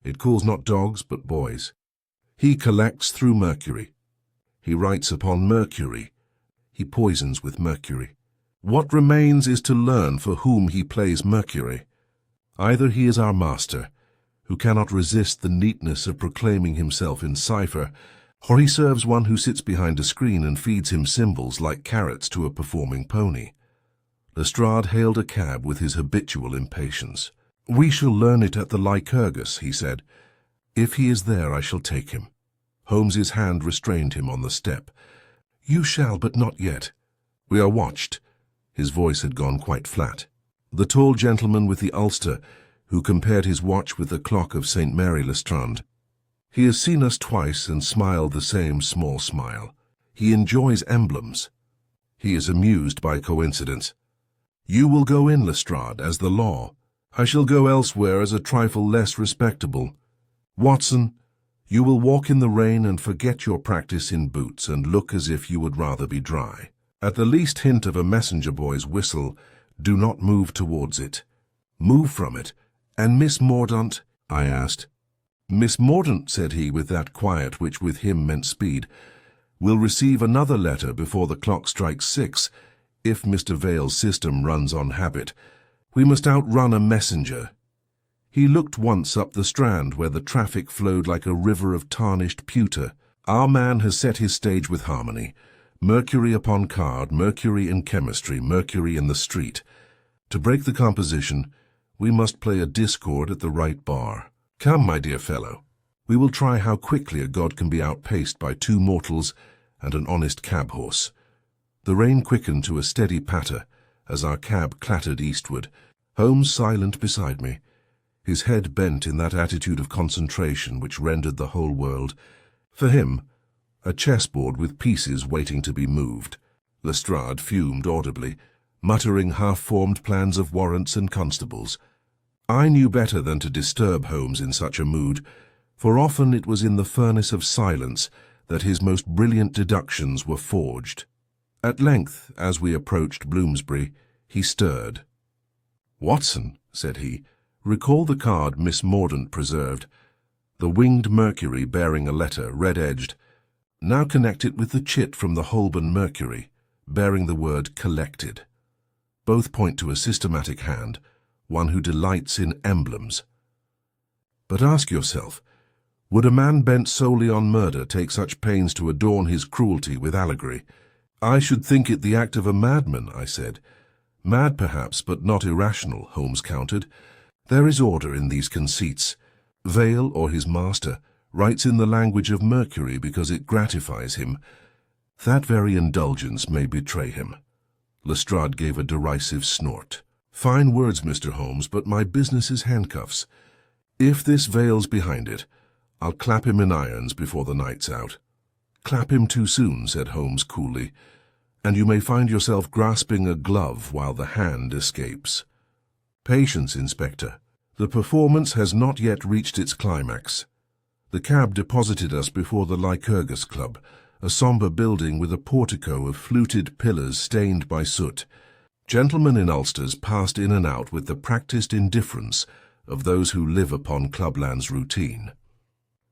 "It calls not dogs but boys. He collects through mercury. He writes upon mercury. He poisons with mercury. What remains is to learn for whom he plays mercury. Either he is our master, who cannot resist the neatness of proclaiming himself in cipher, or he serves one who sits behind a screen and feeds him symbols like carrots to a performing pony." Lestrade hailed a cab with his habitual impatience. "We shall learn it at the Lycurgus," he said. "If he is there, I shall take him." Holmes's hand restrained him on the step. "You shall, but not yet. We are watched." His voice had gone quite flat. The tall gentleman with the ulster, who compared his watch with the clock of St. Mary Lestrade. "He has seen us twice and smiled the same small smile. He enjoys emblems. He is amused by coincidence. You will go in, Lestrade, as the law. I shall go elsewhere as a trifle less respectable. Watson, you will walk in the rain and forget your practice in boots and look as if you would rather be dry. At the least hint of a messenger boy's whistle, do not move towards it. Move from it. And Miss Mordaunt?" I asked. "Miss Mordaunt," said he with that quiet which with him meant speed, "will receive another letter before the clock strikes 6, if Mr. Vale's system runs on habit. We must outrun a messenger." He looked once up the Strand, where the traffic flowed like a river of tarnished pewter. "Our man has set his stage with harmony. Mercury upon card, mercury in chemistry, mercury in the street. To break the composition, we must play a discord at the right bar. Come, my dear fellow, we will try how quickly a god can be outpaced by 2 mortals and an honest cab-horse." The rain quickened to a steady patter as our cab clattered eastward, Holmes silent beside me, his head bent in that attitude of concentration which rendered the whole world, for him, a chessboard with pieces waiting to be moved. Lestrade fumed audibly, muttering half-formed plans of warrants and constables. I knew better than to disturb Holmes in such a mood, for often it was in the furnace of silence that his most brilliant deductions were forged. At length, as we approached Bloomsbury, he stirred. "Watson," said he, "recall the card Miss Mordaunt preserved. The winged mercury bearing a letter, red-edged. Now connect it with the chit from the Holborn mercury, bearing the word collected. Both point to a systematic hand, one who delights in emblems. But ask yourself, would a man bent solely on murder take such pains to adorn his cruelty with allegory?" "I should think it the act of a madman," I said. "Mad perhaps, but not irrational," Holmes countered. "There is order in these conceits. Vale, or his master, writes in the language of mercury because it gratifies him. That very indulgence may betray him." Lestrade gave a derisive snort. "Fine words, Mr. Holmes, but my business is handcuffs. If this Vale's behind it, I'll clap him in irons before the night's out." "Clap him too soon," said Holmes coolly, "and you may find yourself grasping a glove while the hand escapes." "Patience, Inspector. The performance has not yet reached its climax." The cab deposited us before the Lycurgus Club, a sombre building with a portico of fluted pillars stained by soot. Gentlemen in ulsters passed in and out with the practised indifference of those who live upon clubland's routine.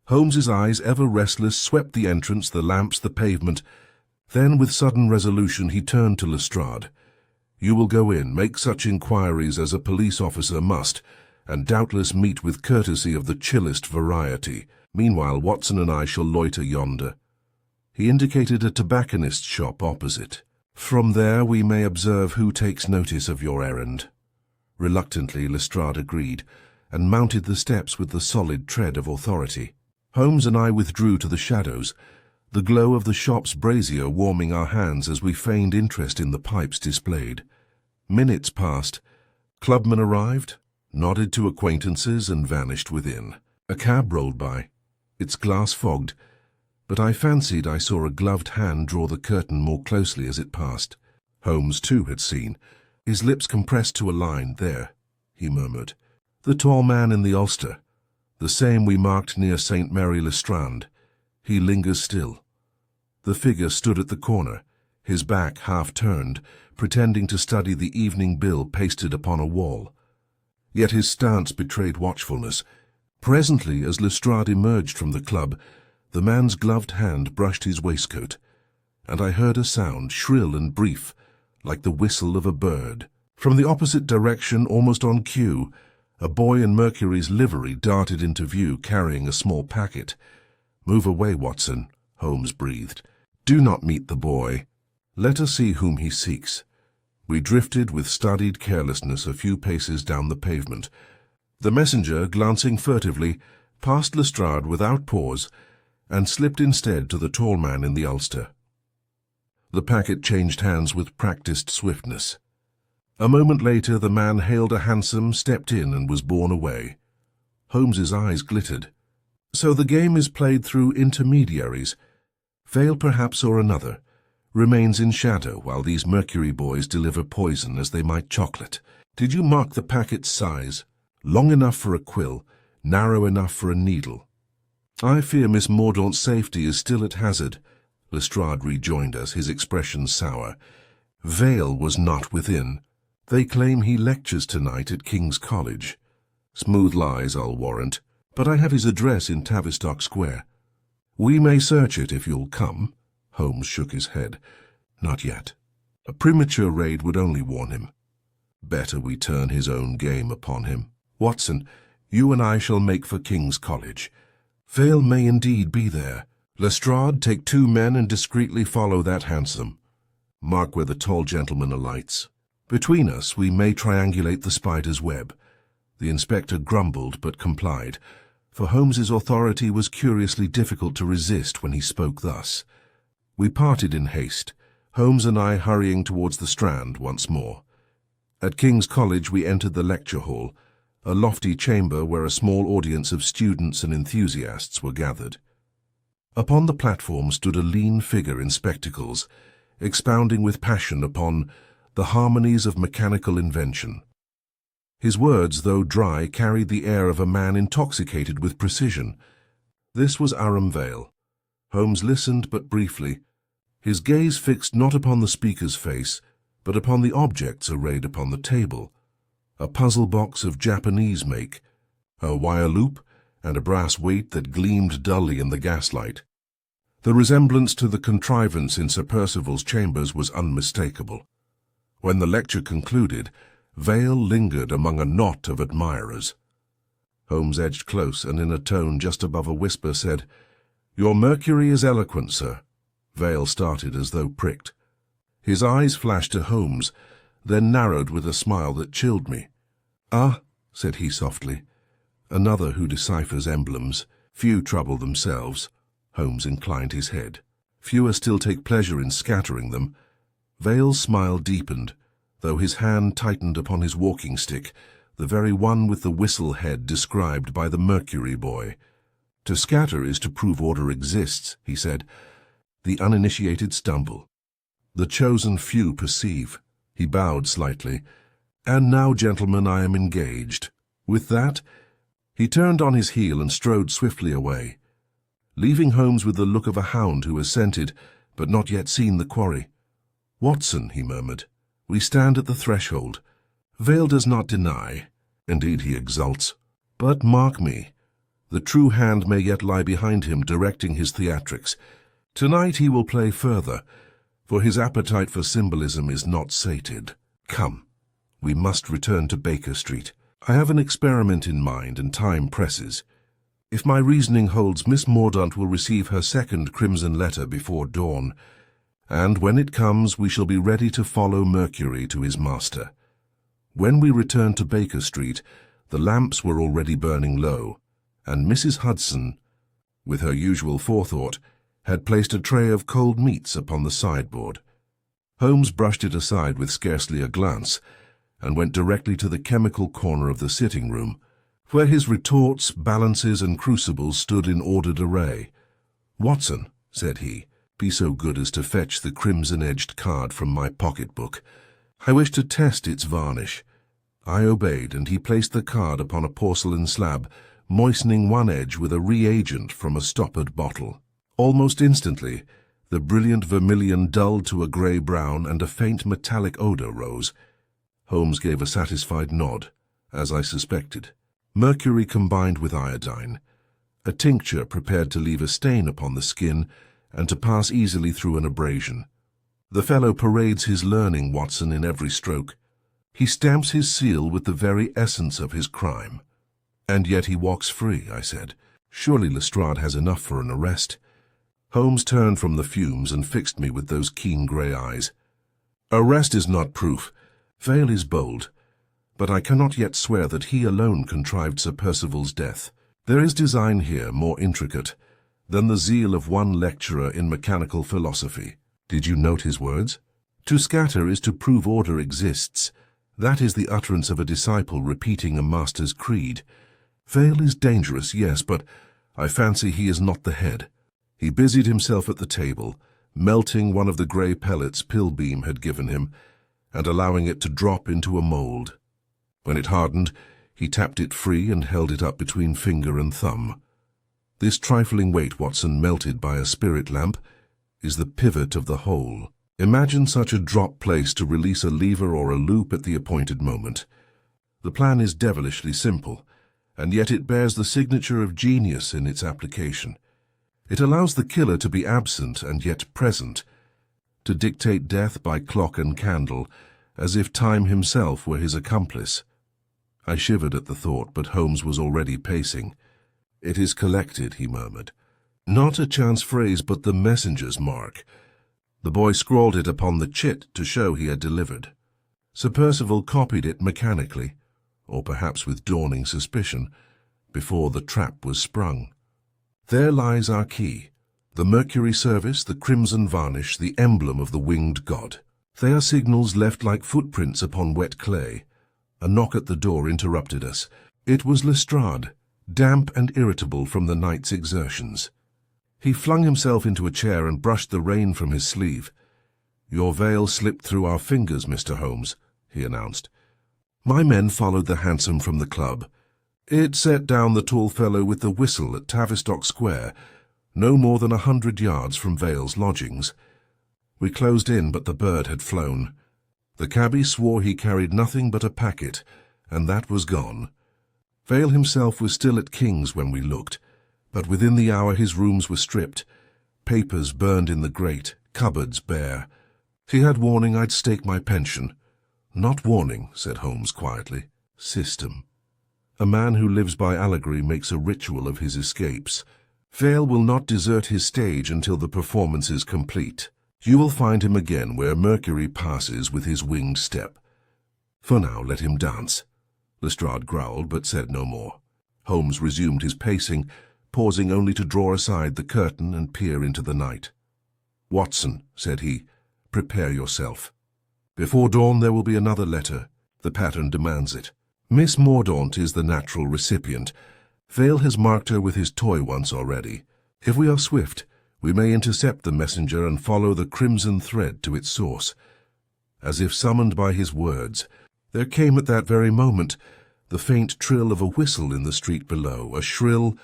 Holmes's eyes, ever restless, swept the entrance, the lamps, the pavement. Then, with sudden resolution, he turned to Lestrade. "You will go in, make such inquiries as a police officer must, and doubtless meet with courtesy of the chillest variety. Meanwhile, Watson and I shall loiter yonder." He indicated a tobacconist's shop opposite. "From there we may observe who takes notice of your errand." Reluctantly, Lestrade agreed, and mounted the steps with the solid tread of authority. Holmes and I withdrew to the shadows, the glow of the shop's brazier warming our hands as we feigned interest in the pipes displayed. Minutes passed. Clubmen arrived, nodded to acquaintances, and vanished within. A cab rolled by, its glass fogged, but I fancied I saw a gloved hand draw the curtain more closely as it passed. Holmes, too, had seen. His lips compressed to a line. "There," he murmured. "The tall man in the ulster. The same we marked near St. Mary Lestrade. He lingers still. The figure stood at the corner, his back half turned, pretending to study the evening bill pasted upon a wall. Yet his stance betrayed watchfulness. Presently, as Lestrade emerged from the club, the man's gloved hand brushed his waistcoat, and I heard a sound, shrill and brief, like the whistle of a bird. From the opposite direction, almost on cue, a boy in Mercury's livery darted into view, carrying a small packet. "Move away, Watson," Holmes breathed. "Do not meet the boy. Let us see whom he seeks." We drifted with studied carelessness a few paces down the pavement. The messenger, glancing furtively, passed Lestrade without pause, and slipped instead to the tall man in the ulster. The packet changed hands with practiced swiftness. A moment later the man hailed a hansom, stepped in, and was borne away. Holmes's eyes glittered. "So the game is played through intermediaries. Vale, perhaps, or another, remains in shadow while these Mercury boys deliver poison as they might chocolate. Did you mark the packet's size? Long enough for a quill, narrow enough for a needle." "I fear Miss Mordaunt's safety is still at hazard," Lestrade rejoined us, his expression sour. "Vale was not within. They claim he lectures tonight at King's College. Smooth lies, I'll warrant, but I have his address in Tavistock Square. We may search it if you'll come." Holmes shook his head. "Not yet. A premature raid would only warn him. Better we turn his own game upon him. Watson, you and I shall make for King's College. Vale may indeed be there. Lestrade, take 2 men and discreetly follow that hansom. Mark where the tall gentleman alights. Between us we may triangulate the spider's web." The inspector grumbled but complied, for Holmes's authority was curiously difficult to resist when he spoke thus. We parted in haste, Holmes and I hurrying towards the Strand once more. At King's College we entered the lecture hall, a lofty chamber where a small audience of students and enthusiasts were gathered. Upon the platform stood a lean figure in spectacles, expounding with passion upon the harmonies of mechanical invention. His words, though dry, carried the air of a man intoxicated with precision. This was Aram Vale. Holmes listened but briefly, his gaze fixed not upon the speaker's face, but upon the objects arrayed upon the table. A puzzle box of Japanese make, a wire loop, and a brass weight that gleamed dully in the gaslight. The resemblance to the contrivance in Sir Percival's chambers was unmistakable. When the lecture concluded, Vale lingered among a knot of admirers. Holmes edged close and in a tone just above a whisper said, "Your Mercury is eloquent, sir." Vale started as though pricked. His eyes flashed to Holmes, then narrowed with a smile that chilled me. "Ah," said he softly, "another who deciphers emblems. Few trouble themselves." Holmes inclined his head. "Fewer still take pleasure in scattering them." Vale's smile deepened, though his hand tightened upon his walking stick, the very one with the whistle head described by the Mercury boy. "To scatter is to prove order exists," he said. "The uninitiated stumble. The chosen few perceive." He bowed slightly. "And now, gentlemen, I am engaged." With that, he turned on his heel and strode swiftly away, leaving Holmes with the look of a hound who has scented, but not yet seen the quarry. "Watson," he murmured, "we stand at the threshold. Vale does not deny, indeed he exults. But mark me, the true hand may yet lie behind him directing his theatrics. Tonight he will play further, for his appetite for symbolism is not sated. Come, we must return to Baker Street. I have an experiment in mind, and time presses. If my reasoning holds, Miss Mordaunt will receive her second crimson letter before dawn, and when it comes we shall be ready to follow Mercury to his master." When we returned to Baker Street, the lamps were already burning low, and Mrs. Hudson, with her usual forethought, had placed a tray of cold meats upon the sideboard. Holmes brushed it aside with scarcely a glance, and went directly to the chemical corner of the sitting-room, where his retorts, balances, and crucibles stood in ordered array. "Watson," said he, "be so good as to fetch the crimson-edged card from my pocket-book. I wish to test its varnish." I obeyed, and he placed the card upon a porcelain slab, moistening one edge with a reagent from a stoppered bottle. Almost instantly, The brilliant vermilion dulled to a grey-brown, and a faint metallic odour rose. Holmes gave a satisfied nod, as I suspected. Mercury combined with iodine, a tincture prepared to leave a stain upon the skin and to pass easily through an abrasion. The fellow parades his learning, Watson, in every stroke. He stamps his seal with the very essence of his crime. And yet he walks free, I said. Surely Lestrade has enough for an arrest. Holmes turned from the fumes and fixed me with those keen grey eyes. Arrest is not proof. Vale is bold, but I cannot yet swear that he alone contrived Sir Percival's death. There is design here more intricate than the zeal of one lecturer in mechanical philosophy. Did you note his words? To scatter is to prove order exists. That is the utterance of a disciple repeating a master's creed. Vale is dangerous, yes, but I fancy he is not the head. He busied himself at the table, melting one of the grey pellets Pilbeam had given him, and allowing it to drop into a mould. When it hardened, he tapped it free and held it up between finger and thumb. This trifling weight, Watson, melted by a spirit lamp, is the pivot of the whole. Imagine such a drop placed to release a lever or a loop at the appointed moment. The plan is devilishly simple, and yet it bears the signature of genius in its application. It allows the killer to be absent and yet present, to dictate death by clock and candle, as if time himself were his accomplice. I shivered at the thought, but Holmes was already pacing. "It is collected," he murmured. "Not a chance phrase, but the messenger's mark." The boy scrawled it upon the chit to show he had delivered. Sir Percival copied it mechanically, or perhaps with dawning suspicion, before the trap was sprung. There lies our key. The Mercury service, the crimson varnish, the emblem of the winged god. They are signals left like footprints upon wet clay. A knock at the door interrupted us. It was Lestrade, damp and irritable from the night's exertions. He flung himself into a chair and brushed the rain from his sleeve. "Your veil slipped through our fingers, Mr. Holmes," he announced. My men followed the hansom from the club. It set down the tall fellow with the whistle at Tavistock Square, no more than 100 yards from Vale's lodgings. We closed in, but the bird had flown. The cabby swore he carried nothing but a packet, and that was gone. Vale himself was still at King's when we looked, but within the hour his rooms were stripped, papers burned in the grate, cupboards bare. He had warning I'd stake my pension. "Not warning," said Holmes quietly. "System. A man who lives by allegory makes a ritual of his escapes. Vale will not desert his stage until the performance is complete. You will find him again where Mercury passes with his winged step. For now, let him dance." Lestrade growled, but said no more. Holmes resumed his pacing, pausing only to draw aside the curtain and peer into the night. "Watson," said he, "prepare yourself. Before dawn there will be another letter. The pattern demands it. Miss Mordaunt is the natural recipient. Vale has marked her with his toy once already. If we are swift, we may intercept the messenger and follow the crimson thread to its source." As if summoned by his words, there came at that very moment the faint trill of a whistle in the street below, a shrill,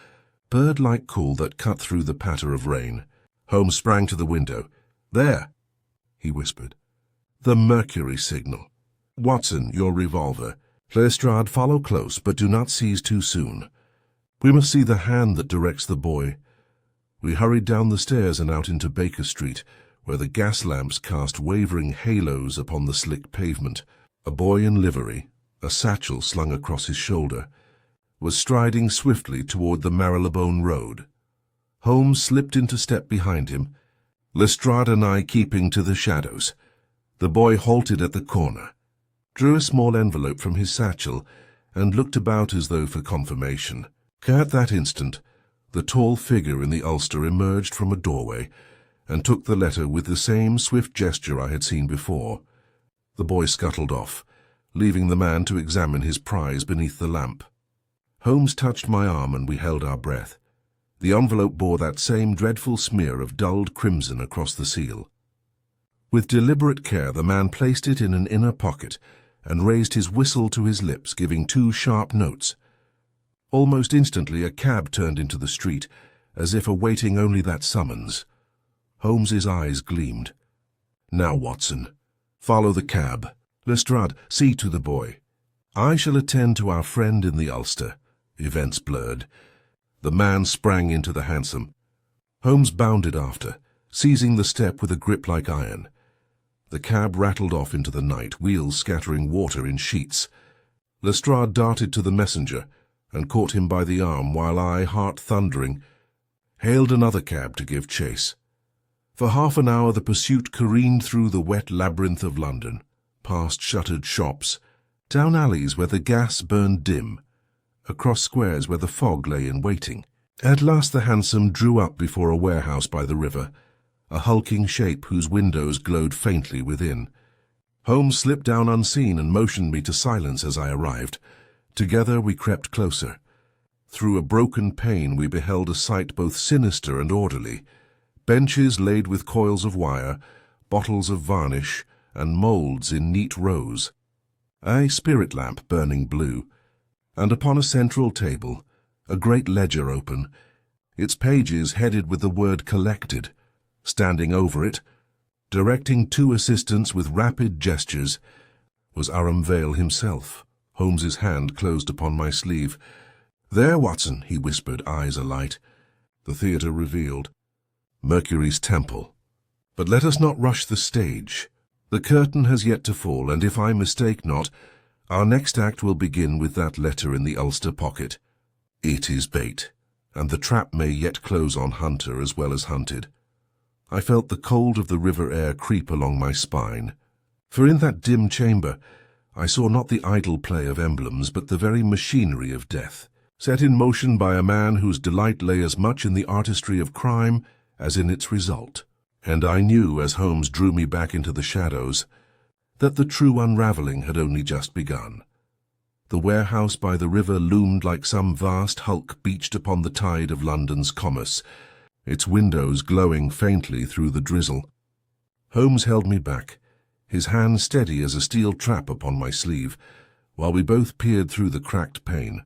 bird-like call that cut through the patter of rain. Holmes sprang to the window. "There," he whispered. "The Mercury signal. Watson, your revolver. Lestrade, follow close, but do not seize too soon. We must see the hand that directs the boy." We hurried down the stairs and out into Baker Street, where the gas lamps cast wavering halos upon the slick pavement. A boy in livery, a satchel slung across his shoulder, was striding swiftly toward the Marylebone Road. Holmes slipped into step behind him, Lestrade and I keeping to the shadows. The boy halted at the corner, drew a small envelope from his satchel, and looked about as though for confirmation. At that instant, the tall figure in the ulster emerged from a doorway and took the letter with the same swift gesture I had seen before. The boy scuttled off, leaving the man to examine his prize beneath the lamp. Holmes touched my arm and we held our breath. The envelope bore that same dreadful smear of dulled crimson across the seal. With deliberate care the man placed it in an inner pocket and raised his whistle to his lips, giving 2 sharp notes. Almost instantly a cab turned into the street, as if awaiting only that summons. Holmes's eyes gleamed. "Now, Watson, follow the cab. Lestrade, see to the boy. I shall attend to our friend in the Ulster." Events blurred. The man sprang into the hansom. Holmes bounded after, seizing the step with a grip like iron. The cab rattled off into the night, wheels scattering water in sheets. Lestrade darted to the messenger and caught him by the arm, while I, heart thundering, hailed another cab to give chase. For half an hour the pursuit careened through the wet labyrinth of London, past shuttered shops, down alleys where the gas burned dim, across squares where the fog lay in waiting. At last the hansom drew up before a warehouse by the river, a hulking shape whose windows glowed faintly within. Holmes slipped down unseen and motioned me to silence as I arrived. Together we crept closer. Through a broken pane we beheld a sight both sinister and orderly. Benches laid with coils of wire, bottles of varnish, and moulds in neat rows. A spirit lamp burning blue, and upon a central table, a great ledger open, its pages headed with the word "collected." Standing over it, directing two assistants with rapid gestures, was Aram Vale himself. Holmes's hand closed upon my sleeve. "There, Watson," he whispered, eyes alight. The theatre revealed Mercury's temple. But let us not rush the stage. The curtain has yet to fall, and if I mistake not, our next act will begin with that letter in the ulster pocket. It is bait, and the trap may yet close on hunter as well as hunted. I felt the cold of the river air creep along my spine, for in that dim chamber I saw not the idle play of emblems, but the very machinery of death, set in motion by a man whose delight lay as much in the artistry of crime as in its result. And I knew, as Holmes drew me back into the shadows, that the true unravelling had only just begun. The warehouse by the river loomed like some vast hulk beached upon the tide of London's commerce, its windows glowing faintly through the drizzle. Holmes held me back, his hand steady as a steel trap upon my sleeve, while we both peered through the cracked pane.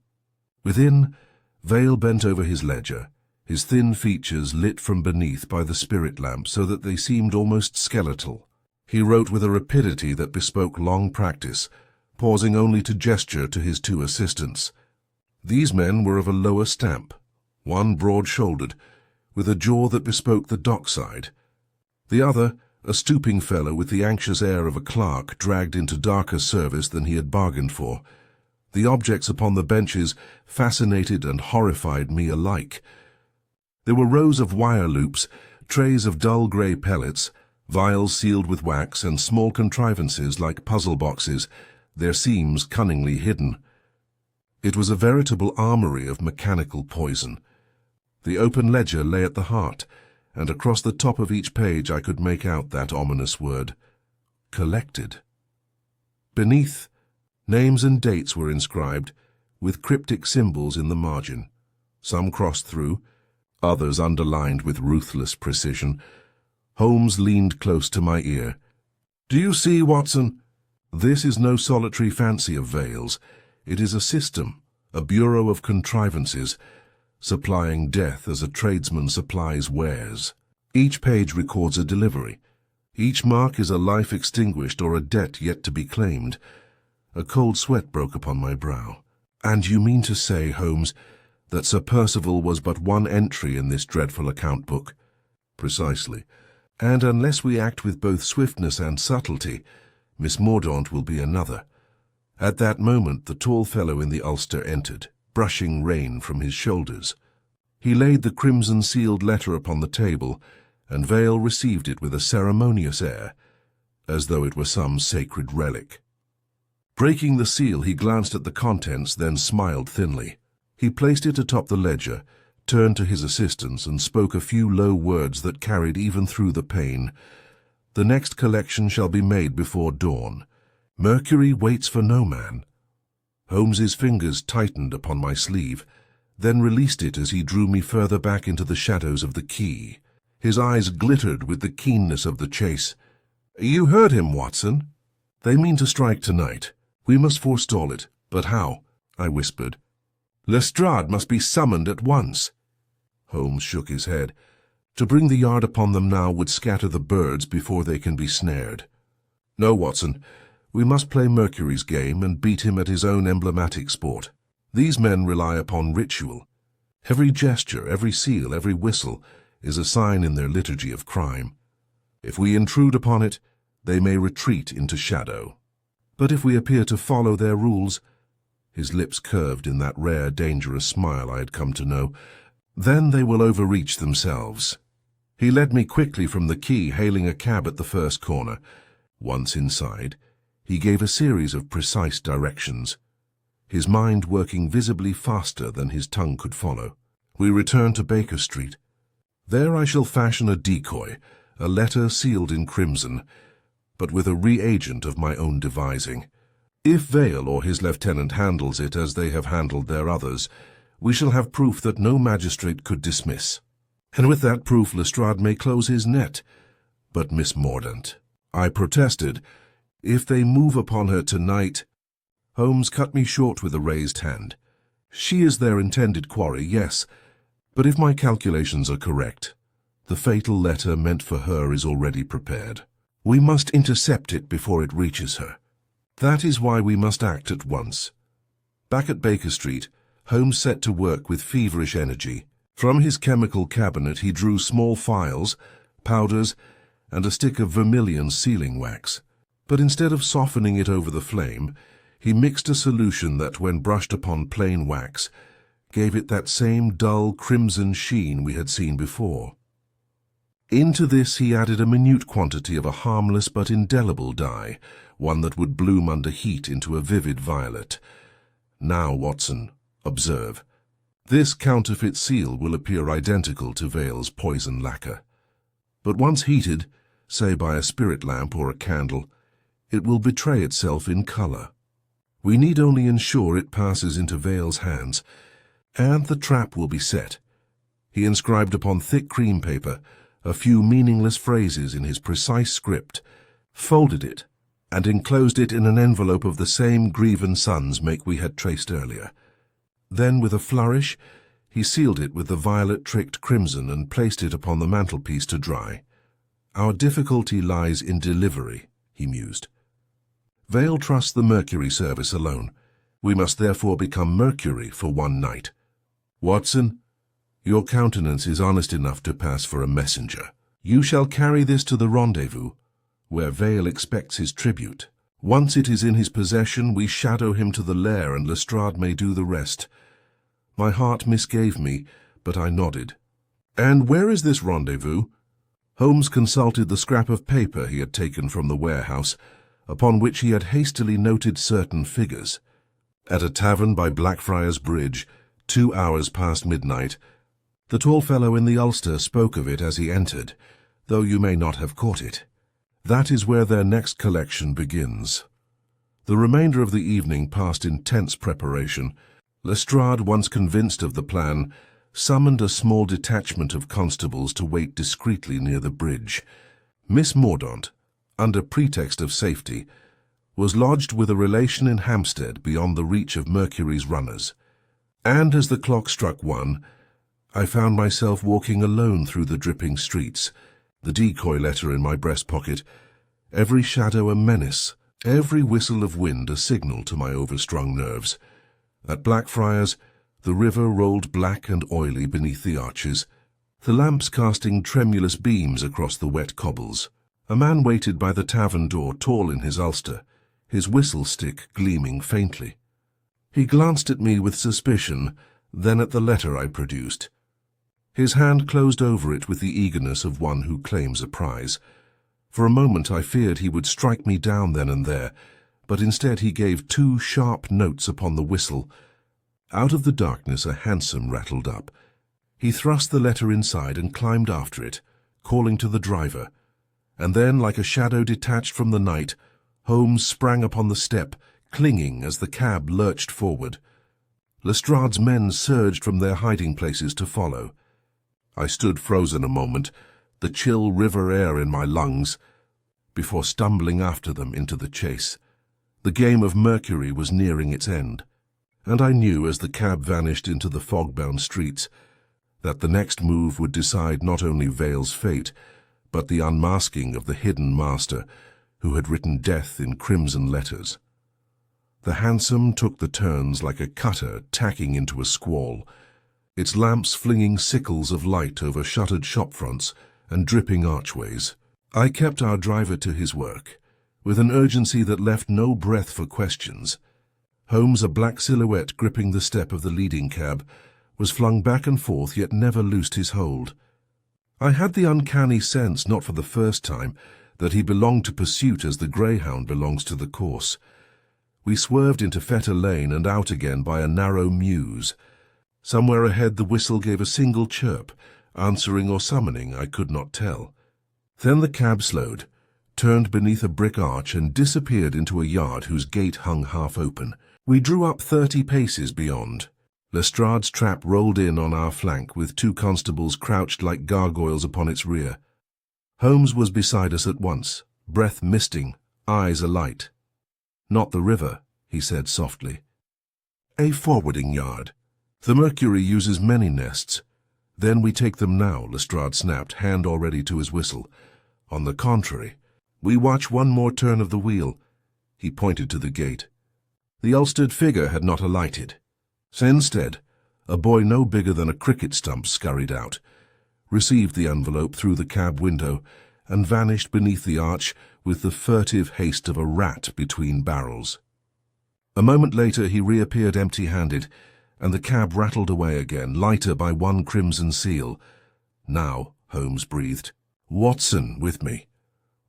Within, Vale bent over his ledger, his thin features lit from beneath by the spirit lamp so that they seemed almost skeletal. He wrote with a rapidity that bespoke long practice, pausing only to gesture to his two assistants. These men were of a lower stamp, one broad-shouldered, with a jaw that bespoke the dockside. The other, a stooping fellow with the anxious air of a clerk dragged into darker service than he had bargained for. The objects upon the benches fascinated and horrified me alike. There were rows of wire loops, trays of dull grey pellets, vials sealed with wax, and small contrivances like puzzle boxes, their seams cunningly hidden. It was a veritable armoury of mechanical poison. The open ledger lay at the heart, and across the top of each page I could make out that ominous word, "collected." Beneath, names and dates were inscribed, with cryptic symbols in the margin, some crossed through, others underlined with ruthless precision. Holmes leaned close to my ear. "Do you see, Watson? This is no solitary fancy of Vale's. It is a system, a bureau of contrivances, supplying death as a tradesman supplies wares. Each page records a delivery. Each mark is a life extinguished or a debt yet to be claimed." A cold sweat broke upon my brow. "And you mean to say, Holmes, that Sir Percival was but one entry in this dreadful account book?" "Precisely. And unless we act with both swiftness and subtlety, Miss Mordaunt will be another." At that moment the tall fellow in the ulster entered, brushing rain from his shoulders. He laid the crimson-sealed letter upon the table, and Vale received it with a ceremonious air, as though it were some sacred relic. Breaking the seal, he glanced at the contents, then smiled thinly. He placed it atop the ledger, turned to his assistants, and spoke a few low words that carried even through the pane. "The next collection shall be made before dawn. Mercury waits for no man." Holmes's fingers tightened upon my sleeve, then released it as he drew me further back into the shadows of the quay. His eyes glittered with the keenness of the chase. "You heard him, Watson. They mean to strike tonight. We must forestall it. But how?" I whispered. "Lestrade must be summoned at once." Holmes shook his head. To bring the yard upon them now would scatter the birds before they can be snared. No, Watson, we must play Mercury's game and beat him at his own emblematic sport. These men rely upon ritual. Every gesture, every seal, every whistle is a sign in their liturgy of crime. If we intrude upon it, they may retreat into shadow. But if we appear to follow their rules, his lips curved in that rare, dangerous smile I had come to know, then they will overreach themselves. He led me quickly from the quay, hailing a cab at the first corner. Once inside, he gave a series of precise directions, his mind working visibly faster than his tongue could follow. We returned to Baker Street. There I shall fashion a decoy, a letter sealed in crimson, but with a reagent of my own devising. If Vale or his lieutenant handles it as they have handled their others, we shall have proof that no magistrate could dismiss. And with that proof Lestrade may close his net. But Miss Mordaunt, I protested, if they move upon her tonight— Holmes cut me short with a raised hand. She is their intended quarry, yes, but if my calculations are correct, the fatal letter meant for her is already prepared. We must intercept it before it reaches her. That is why we must act at once. Back at Baker Street, Holmes set to work with feverish energy. From his chemical cabinet he drew small phials, powders, and a stick of vermilion sealing wax. But instead of softening it over the flame, he mixed a solution that, when brushed upon plain wax, gave it that same dull crimson sheen we had seen before. Into this he added a minute quantity of a harmless but indelible dye, one that would bloom under heat into a vivid violet. Now, Watson, observe. This counterfeit seal will appear identical to Vale's poison lacquer. But once heated, say by a spirit lamp or a candle, it will betray itself in color. We need only ensure it passes into Vale's hands, and the trap will be set. He inscribed upon thick cream paper a few meaningless phrases in his precise script, folded it, and enclosed it in an envelope of the same Greve & Sons make we had traced earlier. Then, with a flourish, he sealed it with the violet-tricked crimson and placed it upon the mantelpiece to dry. Our difficulty lies in delivery, he mused. Vale trusts the Mercury service alone. We must therefore become Mercury for one night. Watson, your countenance is honest enough to pass for a messenger. You shall carry this to the rendezvous, where Vale expects his tribute. Once it is in his possession, we shadow him to the lair, and Lestrade may do the rest. My heart misgave me, but I nodded. And where is this rendezvous? Holmes consulted the scrap of paper he had taken from the warehouse, upon which he had hastily noted certain figures. At a tavern by Blackfriars Bridge, 2 hours past midnight. The tall fellow in the ulster spoke of it as he entered, though you may not have caught it. That is where their next collection begins. The remainder of the evening passed in tense preparation. Lestrade, once convinced of the plan, summoned a small detachment of constables to wait discreetly near the bridge. Miss Mordaunt, under pretext of safety, was lodged with a relation in Hampstead beyond the reach of Mercury's runners. And as the clock struck 1, I found myself walking alone through the dripping streets, the decoy letter in my breast pocket, every shadow a menace, every whistle of wind a signal to my overstrung nerves. At Blackfriars, the river rolled black and oily beneath the arches, the lamps casting tremulous beams across the wet cobbles. A man waited by the tavern door, tall in his ulster, his whistle-stick gleaming faintly. He glanced at me with suspicion, then at the letter I produced. His hand closed over it with the eagerness of one who claims a prize. For a moment I feared he would strike me down then and there, but instead he gave 2 sharp notes upon the whistle. Out of the darkness a hansom rattled up. He thrust the letter inside and climbed after it, calling to the driver. And then, like a shadow detached from the night, Holmes sprang upon the step, clinging as the cab lurched forward. Lestrade's men surged from their hiding places to follow. I stood frozen a moment, the chill river air in my lungs, before stumbling after them into the chase. The game of Mercury was nearing its end, and I knew as the cab vanished into the fog-bound streets that the next move would decide not only Vale's fate, but the unmasking of the hidden master who had written death in crimson letters. The hansom took the turns like a cutter tacking into a squall, its lamps flinging sickles of light over shuttered shop fronts and dripping archways. I kept our driver to his work, with an urgency that left no breath for questions. Holmes, a black silhouette gripping the step of the leading cab, was flung back and forth yet never loosed his hold. I had the uncanny sense, not for the first time, that he belonged to pursuit as the greyhound belongs to the course. We swerved into Fetter Lane and out again by a narrow mews. Somewhere ahead the whistle gave a single chirp, answering or summoning, I could not tell. Then the cab slowed, turned beneath a brick arch and disappeared into a yard whose gate hung half open. We drew up 30 paces beyond. Lestrade's trap rolled in on our flank with 2 constables crouched like gargoyles upon its rear. Holmes was beside us at once, breath misting, eyes alight. "Not the river," he said softly. "A forwarding yard. The Mercury uses many nests. Then we take them now," Lestrade snapped, hand already to his whistle. "On the contrary, we watch one more turn of the wheel." He pointed to the gate. The ulstered figure had not alighted. So instead, a boy no bigger than a cricket stump scurried out, received the envelope through the cab window, and vanished beneath the arch with the furtive haste of a rat between barrels. A moment later he reappeared empty-handed, and the cab rattled away again, lighter by 1 crimson seal. "Now," Holmes breathed. "Watson with me."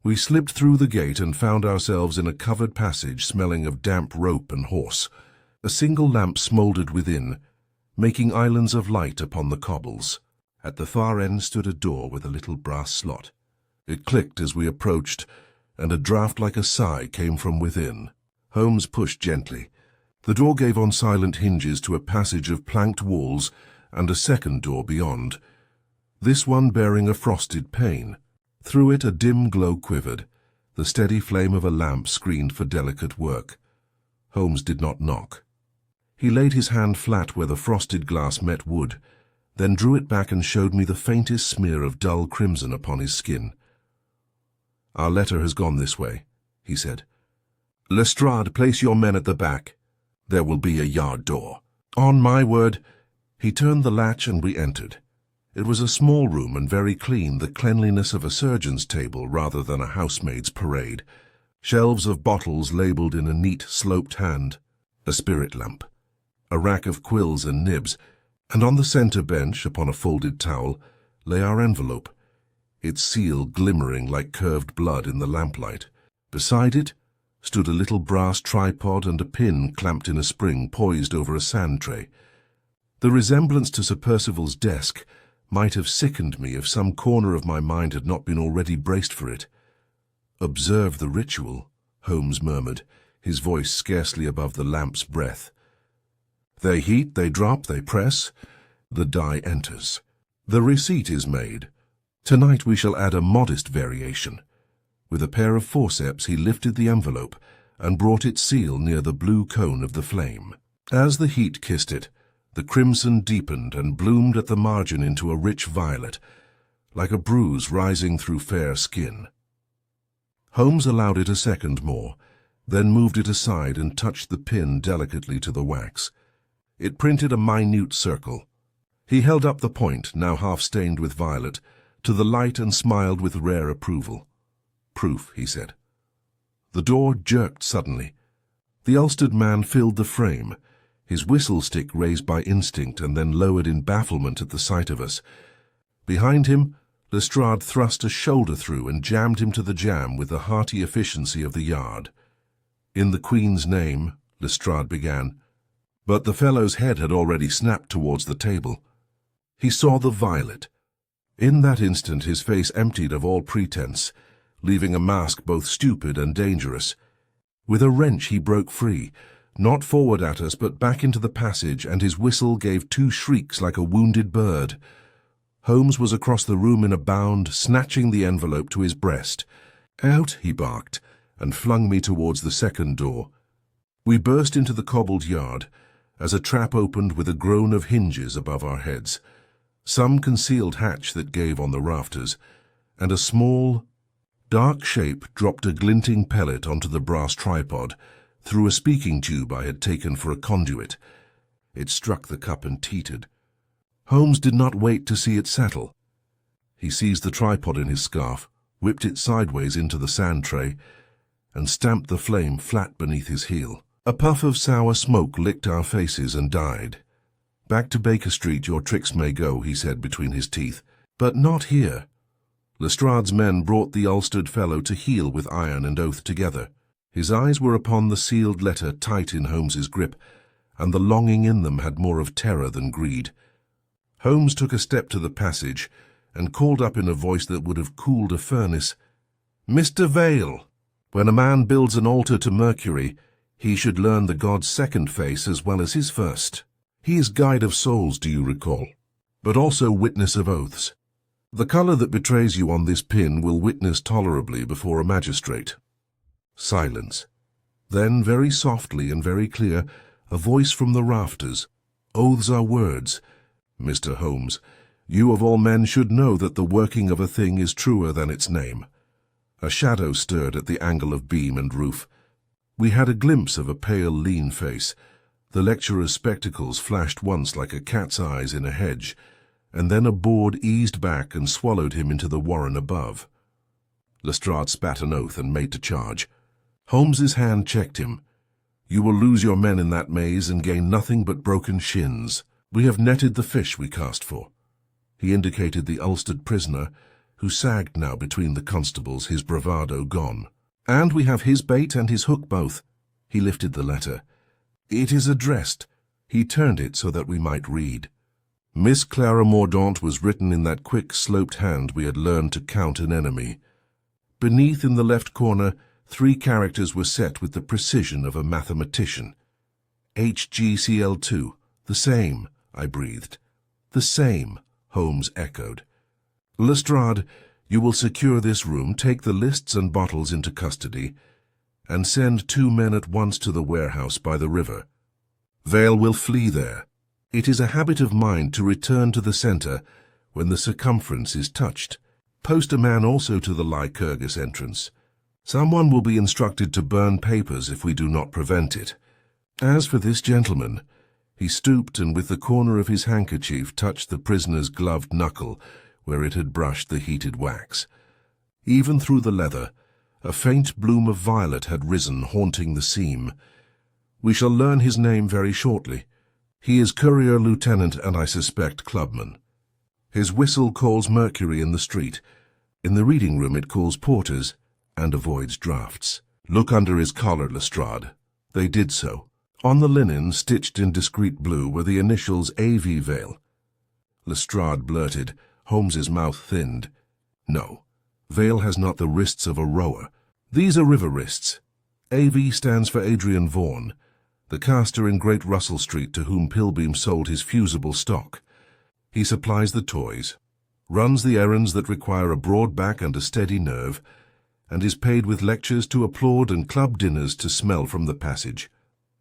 We slipped through the gate and found ourselves in a covered passage smelling of damp rope and horse. A single lamp smouldered within, making islands of light upon the cobbles. At the far end stood a door with a little brass slot. It clicked as we approached, and a draught like a sigh came from within. Holmes pushed gently. The door gave on silent hinges to a passage of planked walls and a second door beyond, this one bearing a frosted pane. Through it a dim glow quivered. The steady flame of a lamp screened for delicate work. Holmes did not knock. He laid his hand flat where the frosted glass met wood, then drew it back and showed me the faintest smear of dull crimson upon his skin. "Our letter has gone this way," he said. "Lestrade, place your men at the back. There will be a yard door." "On my word." He turned the latch and we entered. It was a small room and very clean, the cleanliness of a surgeon's table rather than a housemaid's parade. Shelves of bottles labelled in a neat, sloped hand, a spirit lamp, a rack of quills and nibs, and on the centre bench, upon a folded towel, lay our envelope, its seal glimmering like curved blood in the lamplight. Beside it stood a little brass tripod and a pin clamped in a spring poised over a sand tray. The resemblance to Sir Percival's desk might have sickened me if some corner of my mind had not been already braced for it. "Observe the ritual," Holmes murmured, his voice scarcely above the lamp's breath. "They heat, they drop, they press. The die enters. The receipt is made. Tonight we shall add a modest variation." With a pair of forceps he lifted the envelope and brought its seal near the blue cone of the flame. As the heat kissed it, the crimson deepened and bloomed at the margin into a rich violet, like a bruise rising through fair skin. Holmes allowed it a second more, then moved it aside and touched the pin delicately to the wax. It printed a minute circle. He held up the point, now half stained with violet, to the light and smiled with rare approval. "Proof," he said. The door jerked suddenly. The ulstered man filled the frame, his whistle-stick raised by instinct and then lowered in bafflement at the sight of us. Behind him, Lestrade thrust a shoulder through and jammed him to the jamb with the hearty efficiency of the yard. "In the Queen's name," Lestrade began, but the fellow's head had already snapped towards the table. He saw the violet. In that instant his face emptied of all pretense, leaving a mask both stupid and dangerous. With a wrench he broke free, not forward at us but back into the passage, and his whistle gave 2 shrieks like a wounded bird. Holmes was across the room in a bound, snatching the envelope to his breast. "Out," he barked, and flung me towards the second door. We burst into the cobbled yard, as a trap opened with a groan of hinges above our heads. some concealed hatch that gave on the rafters, and a small, dark shape dropped a glinting pellet onto the brass tripod through a speaking tube I had taken for a conduit. It struck the cup and teetered. Holmes did not wait to see it settle. He seized the tripod in his scarf, whipped it sideways into the sand tray, and stamped the flame flat beneath his heel. A puff of sour smoke licked our faces and died. "Back to Baker Street your tricks may go," he said between his teeth. "But not here." Lestrade's men brought the ulstered fellow to heel with iron and oath together. His eyes were upon the sealed letter tight in Holmes's grip, and the longing in them had more of terror than greed. Holmes took a step to the passage and called up in a voice that would have cooled a furnace, "Mr. Vale, when a man builds an altar to Mercury, he should learn the god's second face as well as his first. He is guide of souls, do you recall, but also witness of oaths. The colour that betrays you on this pin will witness tolerably before a magistrate." Silence. Then, very softly and very clear, a voice from the rafters. "Oaths are words. Mr. Holmes, you of all men should know that the working of a thing is truer than its name." A shadow stirred at the angle of beam and roof. We had a glimpse of a pale, lean face. The lecturer's spectacles flashed once like a cat's eyes in a hedge, and then a board eased back and swallowed him into the warren above. Lestrade spat an oath and made to charge. Holmes's hand checked him. "You will lose your men in that maze and gain nothing but broken shins. We have netted the fish we cast for." He indicated the ulstered prisoner, who sagged now between the constables, his bravado gone. "And we have his bait and his hook both." He lifted the letter. "It is addressed." He turned it so that we might read. Miss Clara Mordaunt was written in that quick, sloped hand we had learned to count an enemy. Beneath, in the left corner, 3 characters were set with the precision of a mathematician. HGCL2. "The same," I breathed. "The same," Holmes echoed. "Lestrade, you will secure this room, take the lists and bottles into custody, and send 2 men at once to the warehouse by the river. Vale will flee there. It is a habit of mine to return to the centre when the circumference is touched. Post a man also to the Lycurgus entrance. Someone will be instructed to burn papers if we do not prevent it. As for this gentleman," he stooped and with the corner of his handkerchief touched the prisoner's gloved knuckle where it had brushed the heated wax. Even through the leather, a faint bloom of violet had risen, haunting the seam. "We shall learn his name very shortly. He is courier lieutenant and I suspect clubman. His whistle calls Mercury in the street. In the reading room it calls porters and avoids draughts. Look under his collar, Lestrade." They did so. On the linen, stitched in discreet blue, were the initials A.V. Vale. Lestrade blurted. Holmes's mouth thinned. "No, Vale has not the wrists of a rower. These are river wrists. A.V. stands for Adrian Vaughan, the caster in Great Russell Street to whom Pilbeam sold his fusible stock. He supplies the toys, runs the errands that require a broad back and a steady nerve, and is paid with lectures to applaud and club dinners to smell from the passage.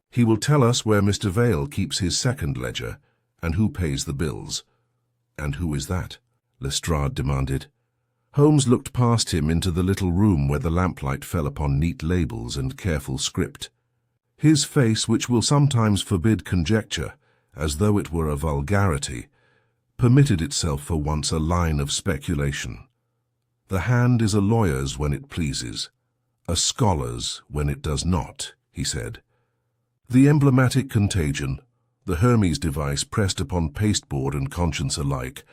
He will tell us where Mr. Vale keeps his second ledger, and who pays the bills." "And who is that?" Lestrade demanded. Holmes looked past him into the little room where the lamplight fell upon neat labels and careful script. His face, which will sometimes forbid conjecture, as though it were a vulgarity, permitted itself for once a line of speculation. "The hand is a lawyer's when it pleases, a scholar's when it does not," he said. "The emblematic contagion, the Hermes device pressed upon pasteboard and conscience alike,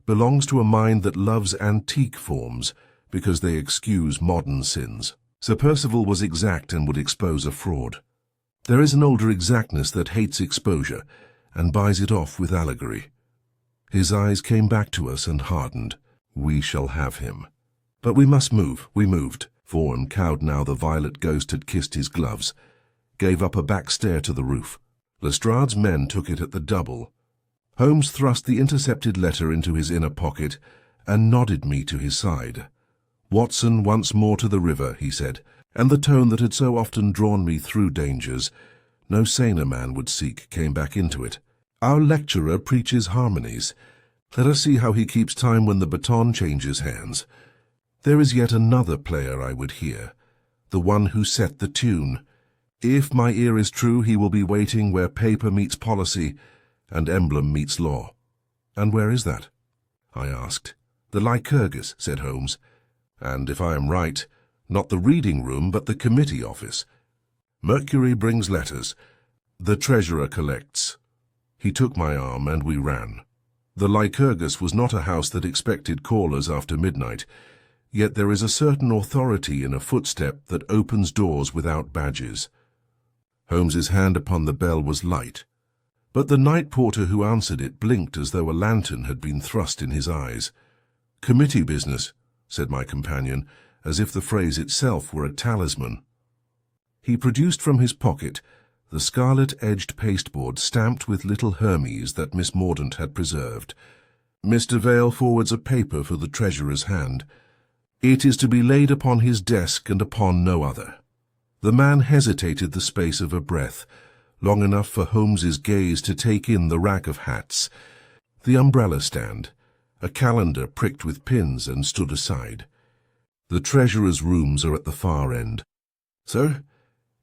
belongs to a mind that loves antique forms because they excuse modern sins. Sir Percival was exact and would expose a fraud. There is an older exactness that hates exposure and buys it off with allegory." His eyes came back to us and hardened. "We shall have him. But we must move." We moved. Vaughan, cowed now the violet ghost had kissed his gloves, gave up a back stair to the roof. Lestrade's men took it at the double. Holmes thrust the intercepted letter into his inner pocket and nodded me to his side. "Watson, once more to the river," he said, and the tone that had so often drawn me through dangers no saner man would seek came back into it. "Our lecturer preaches harmonies. Let us see how he keeps time when the baton changes hands. There is yet another player I would hear, the one who set the tune. If my ear is true, he will be waiting where paper meets policy and emblem meets law. And where is that? I asked. The Lycurgus, said Holmes. And if I am right, not the reading room, but the committee office. Mercury brings letters. The treasurer collects. He took my arm and we ran. The Lycurgus was not a house that expected callers after midnight, yet there is a certain authority in a footstep that opens doors without badges. Holmes's hand upon the bell was light, but the night porter who answered it blinked as though a lantern had been thrust in his eyes. "Committee business," said my companion, as if the phrase itself were a talisman. He produced from his pocket the scarlet-edged pasteboard stamped with little Hermes that Miss Mordaunt had preserved. "Mr. Vale forwards a paper for the treasurer's hand. It is to be laid upon his desk and upon no other." The man hesitated the space of a breath, long enough for Holmes's gaze to take in the rack of hats, the umbrella stand, a calendar pricked with pins and stood aside. "The treasurer's rooms are at the far end. Sir,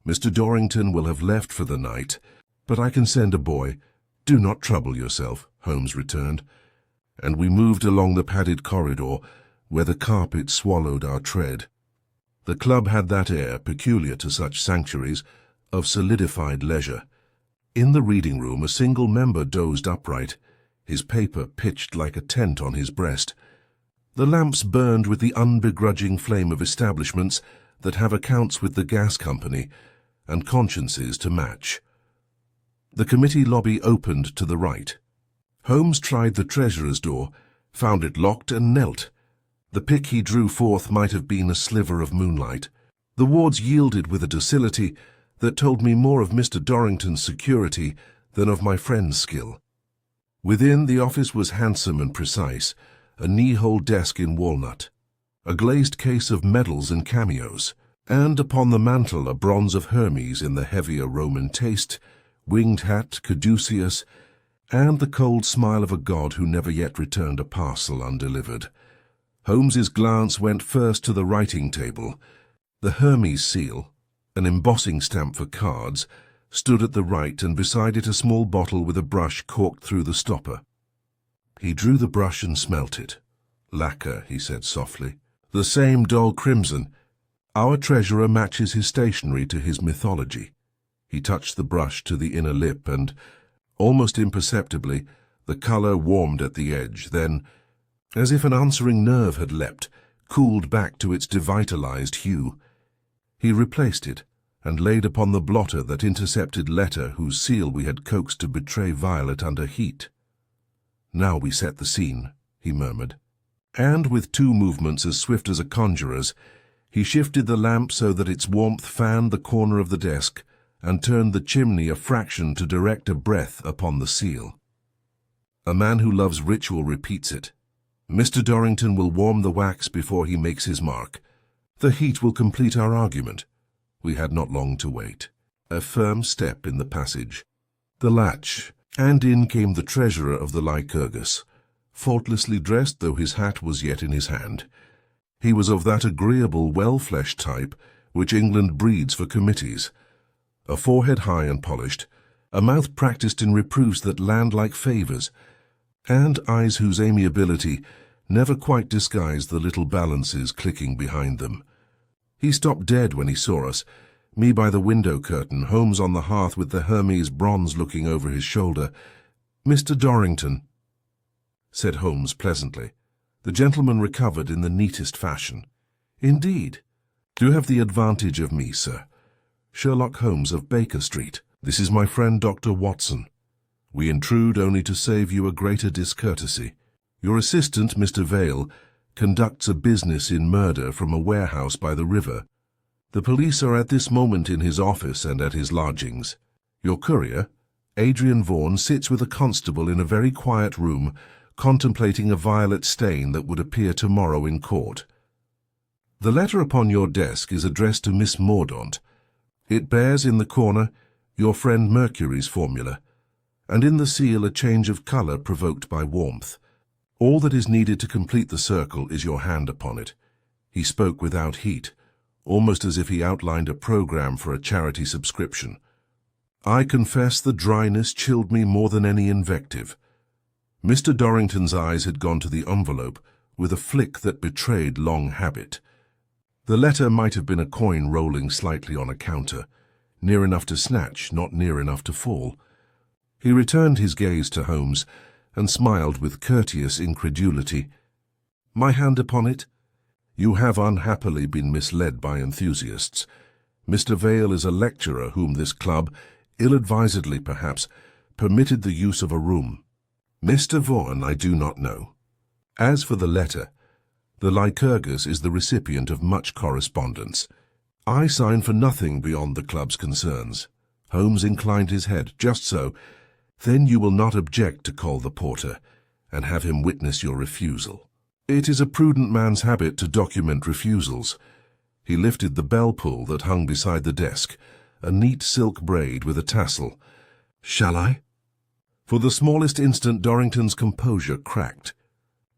Mr. Dorrington will have left for the night, but I can send a boy. Do not trouble yourself," Holmes returned, and we moved along the padded corridor where the carpet swallowed our tread. The club had that air, peculiar to such sanctuaries, of solidified leisure. In the reading room a single member dozed upright, his paper pitched like a tent on his breast. The lamps burned with the unbegrudging flame of establishments that have accounts with the gas company and consciences to match. The committee lobby opened to the right. Holmes tried the treasurer's door, found it locked and knelt. The pick he drew forth might have been a sliver of moonlight. The wards yielded with a docility that told me more of Mr. Dorrington's security than of my friend's skill. Within, the office was handsome and precise, a knee-hole desk in walnut, a glazed case of medals and cameos, and upon the mantel a bronze of Hermes in the heavier Roman taste, winged hat, caduceus, and the cold smile of a god who never yet returned a parcel undelivered. Holmes's glance went first to the writing table. The Hermes seal, an embossing stamp for cards, stood at the right, and beside it a small bottle with a brush corked through the stopper. He drew the brush and smelt it. "Lacquer," he said softly. "The same dull crimson. Our treasurer matches his stationery to his mythology." He touched the brush to the inner lip, and, almost imperceptibly, the colour warmed at the edge, then, as if an answering nerve had leapt, cooled back to its devitalized hue. He replaced it, and laid upon the blotter that intercepted letter whose seal we had coaxed to betray Violet under heat. "Now we set the scene," he murmured. And with two movements as swift as a conjurer's, he shifted the lamp so that its warmth fanned the corner of the desk and turned the chimney a fraction to direct a breath upon the seal. A man who loves ritual repeats it. Mr. Dorrington will warm the wax before he makes his mark. The heat will complete our argument. We had not long to wait. A firm step in the passage. The latch, and in came the treasurer of the Lycurgus, faultlessly dressed though his hat was yet in his hand. He was of that agreeable, well-fleshed type which England breeds for committees. A forehead high and polished, a mouth practised in reproofs that land like favours, and eyes whose amiability never quite disguised the little balances clicking behind them. He stopped dead when he saw us, me by the window curtain, Holmes on the hearth with the Hermes bronze looking over his shoulder. "Mr. Dorrington," said Holmes pleasantly. The gentleman recovered in the neatest fashion. "Indeed. You have the advantage of me, sir. Sherlock Holmes of Baker Street. This is my friend Dr. Watson. We intrude only to save you a greater discourtesy. Your assistant, Mr. Vale, conducts a business in murder from a warehouse by the river. The police are at this moment in his office and at his lodgings. Your courier, Adrian Vaughan, sits with a constable in a very quiet room, contemplating a violet stain that would appear tomorrow in court. The letter upon your desk is addressed to Miss Mordaunt. It bears in the corner your friend Mercury's formula, and in the seal a change of colour provoked by warmth. All that is needed to complete the circle is your hand upon it. He spoke without heat, almost as if he outlined a program for a charity subscription. I confess the dryness chilled me more than any invective. Mr. Dorrington's eyes had gone to the envelope with a flick that betrayed long habit. The letter might have been a coin rolling slightly on a counter, near enough to snatch, not near enough to fall. He returned his gaze to Holmes and smiled with courteous incredulity. My hand upon it? You have unhappily been misled by enthusiasts. Mr. Vale is a lecturer whom this club, ill-advisedly perhaps, permitted the use of a room. Mr. Vaughan I do not know. As for the letter, the Lycurgus is the recipient of much correspondence. I sign for nothing beyond the club's concerns. Holmes inclined his head. Just so. Then you will not object to call the porter and have him witness your refusal. It is a prudent man's habit to document refusals. He lifted the bell pull that hung beside the desk, a neat silk braid with a tassel. Shall I? For the smallest instant Dorrington's composure cracked.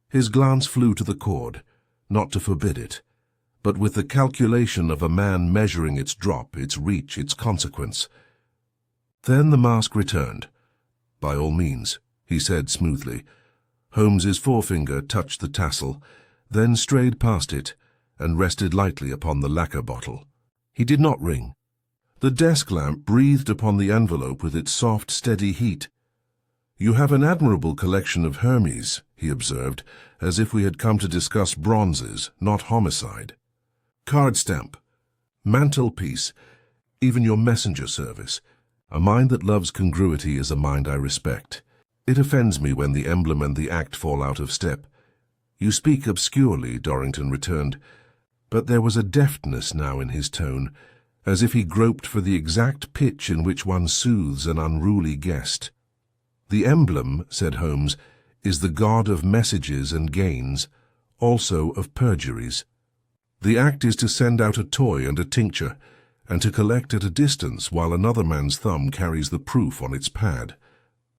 His glance flew to the cord, not to forbid it, but with the calculation of a man measuring its drop, its reach, its consequence. Then the mask returned. By all means, he said smoothly. Holmes's forefinger touched the tassel, then strayed past it and rested lightly upon the lacquer bottle. He did not ring. The desk lamp breathed upon the envelope with its soft, steady heat. You have an admirable collection of Hermes, he observed, as if we had come to discuss bronzes, not homicide. Card stamp, mantelpiece, even your messenger service. A mind that loves congruity is a mind I respect. It offends me when the emblem and the act fall out of step. You speak obscurely, Dorrington returned, but there was a deftness now in his tone, as if he groped for the exact pitch in which one soothes an unruly guest. The emblem, said Holmes, is the god of messages and gains, also of perjuries. The act is to send out a toy and a tincture, and to collect at a distance while another man's thumb carries the proof on its pad.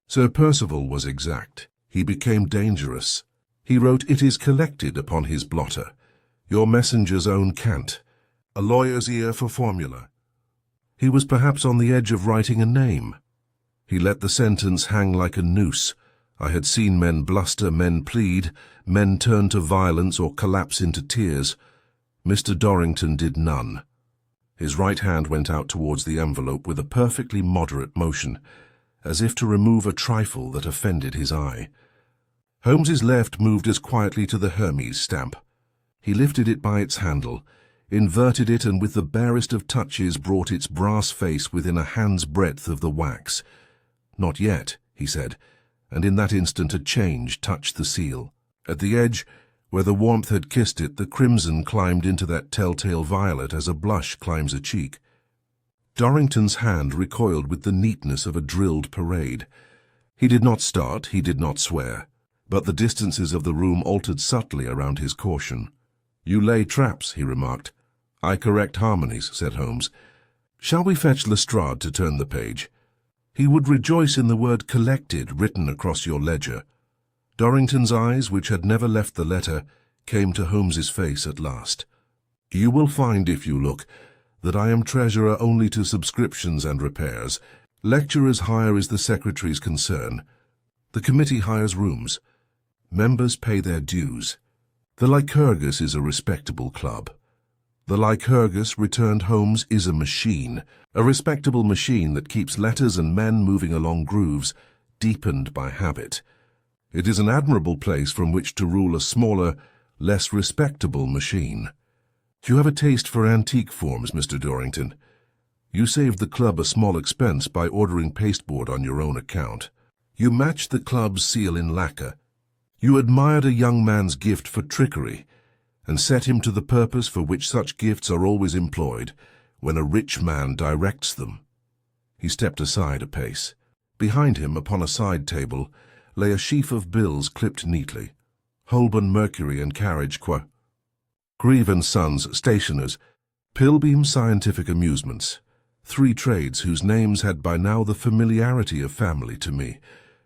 Sir Percival was exact. He became dangerous. He wrote, "It is collected," upon his blotter. Your messenger's own cant. A lawyer's ear for formula. He was perhaps on the edge of writing a name. He let the sentence hang like a noose. I had seen men bluster, men plead, men turn to violence or collapse into tears. Mr. Dorrington did none. His right hand went out towards the envelope with a perfectly moderate motion, as if to remove a trifle that offended his eye. Holmes's left moved as quietly to the Hermes stamp. He lifted it by its handle, inverted it, and with the barest of touches brought its brass face within a hand's breadth of the wax. Not yet, he said, and in that instant a change touched the seal. At the edge, where the warmth had kissed it, the crimson climbed into that telltale violet as a blush climbs a cheek. Dorrington's hand recoiled with the neatness of a drilled parade. He did not start, he did not swear, but the distances of the room altered subtly around his caution. You lay traps, he remarked. I correct harmonies, said Holmes. Shall we fetch Lestrade to turn the page? He would rejoice in the word collected written across your ledger. Dorrington's eyes, which had never left the letter, came to Holmes's face at last. You will find, if you look, that I am treasurer only to subscriptions and repairs. Lecturer's hire is the secretary's concern. The committee hires rooms. Members pay their dues. The Lycurgus is a respectable club. The Lycurgus, returned Holmes, is a machine, a respectable machine that keeps letters and men moving along grooves, deepened by habit. It is an admirable place from which to rule a smaller, less respectable machine. You have a taste for antique forms, Mr. Dorrington. You saved the club a small expense by ordering pasteboard on your own account. You matched the club's seal in lacquer. You admired a young man's gift for trickery, and set him to the purpose for which such gifts are always employed, when a rich man directs them. He stepped aside a pace. Behind him, upon a side table, lay a sheaf of bills clipped neatly. Holborn Mercury and Carriage Grieve and Sons, Stationers, Pilbeam Scientific Amusements, 3 trades whose names had by now the familiarity of family to me.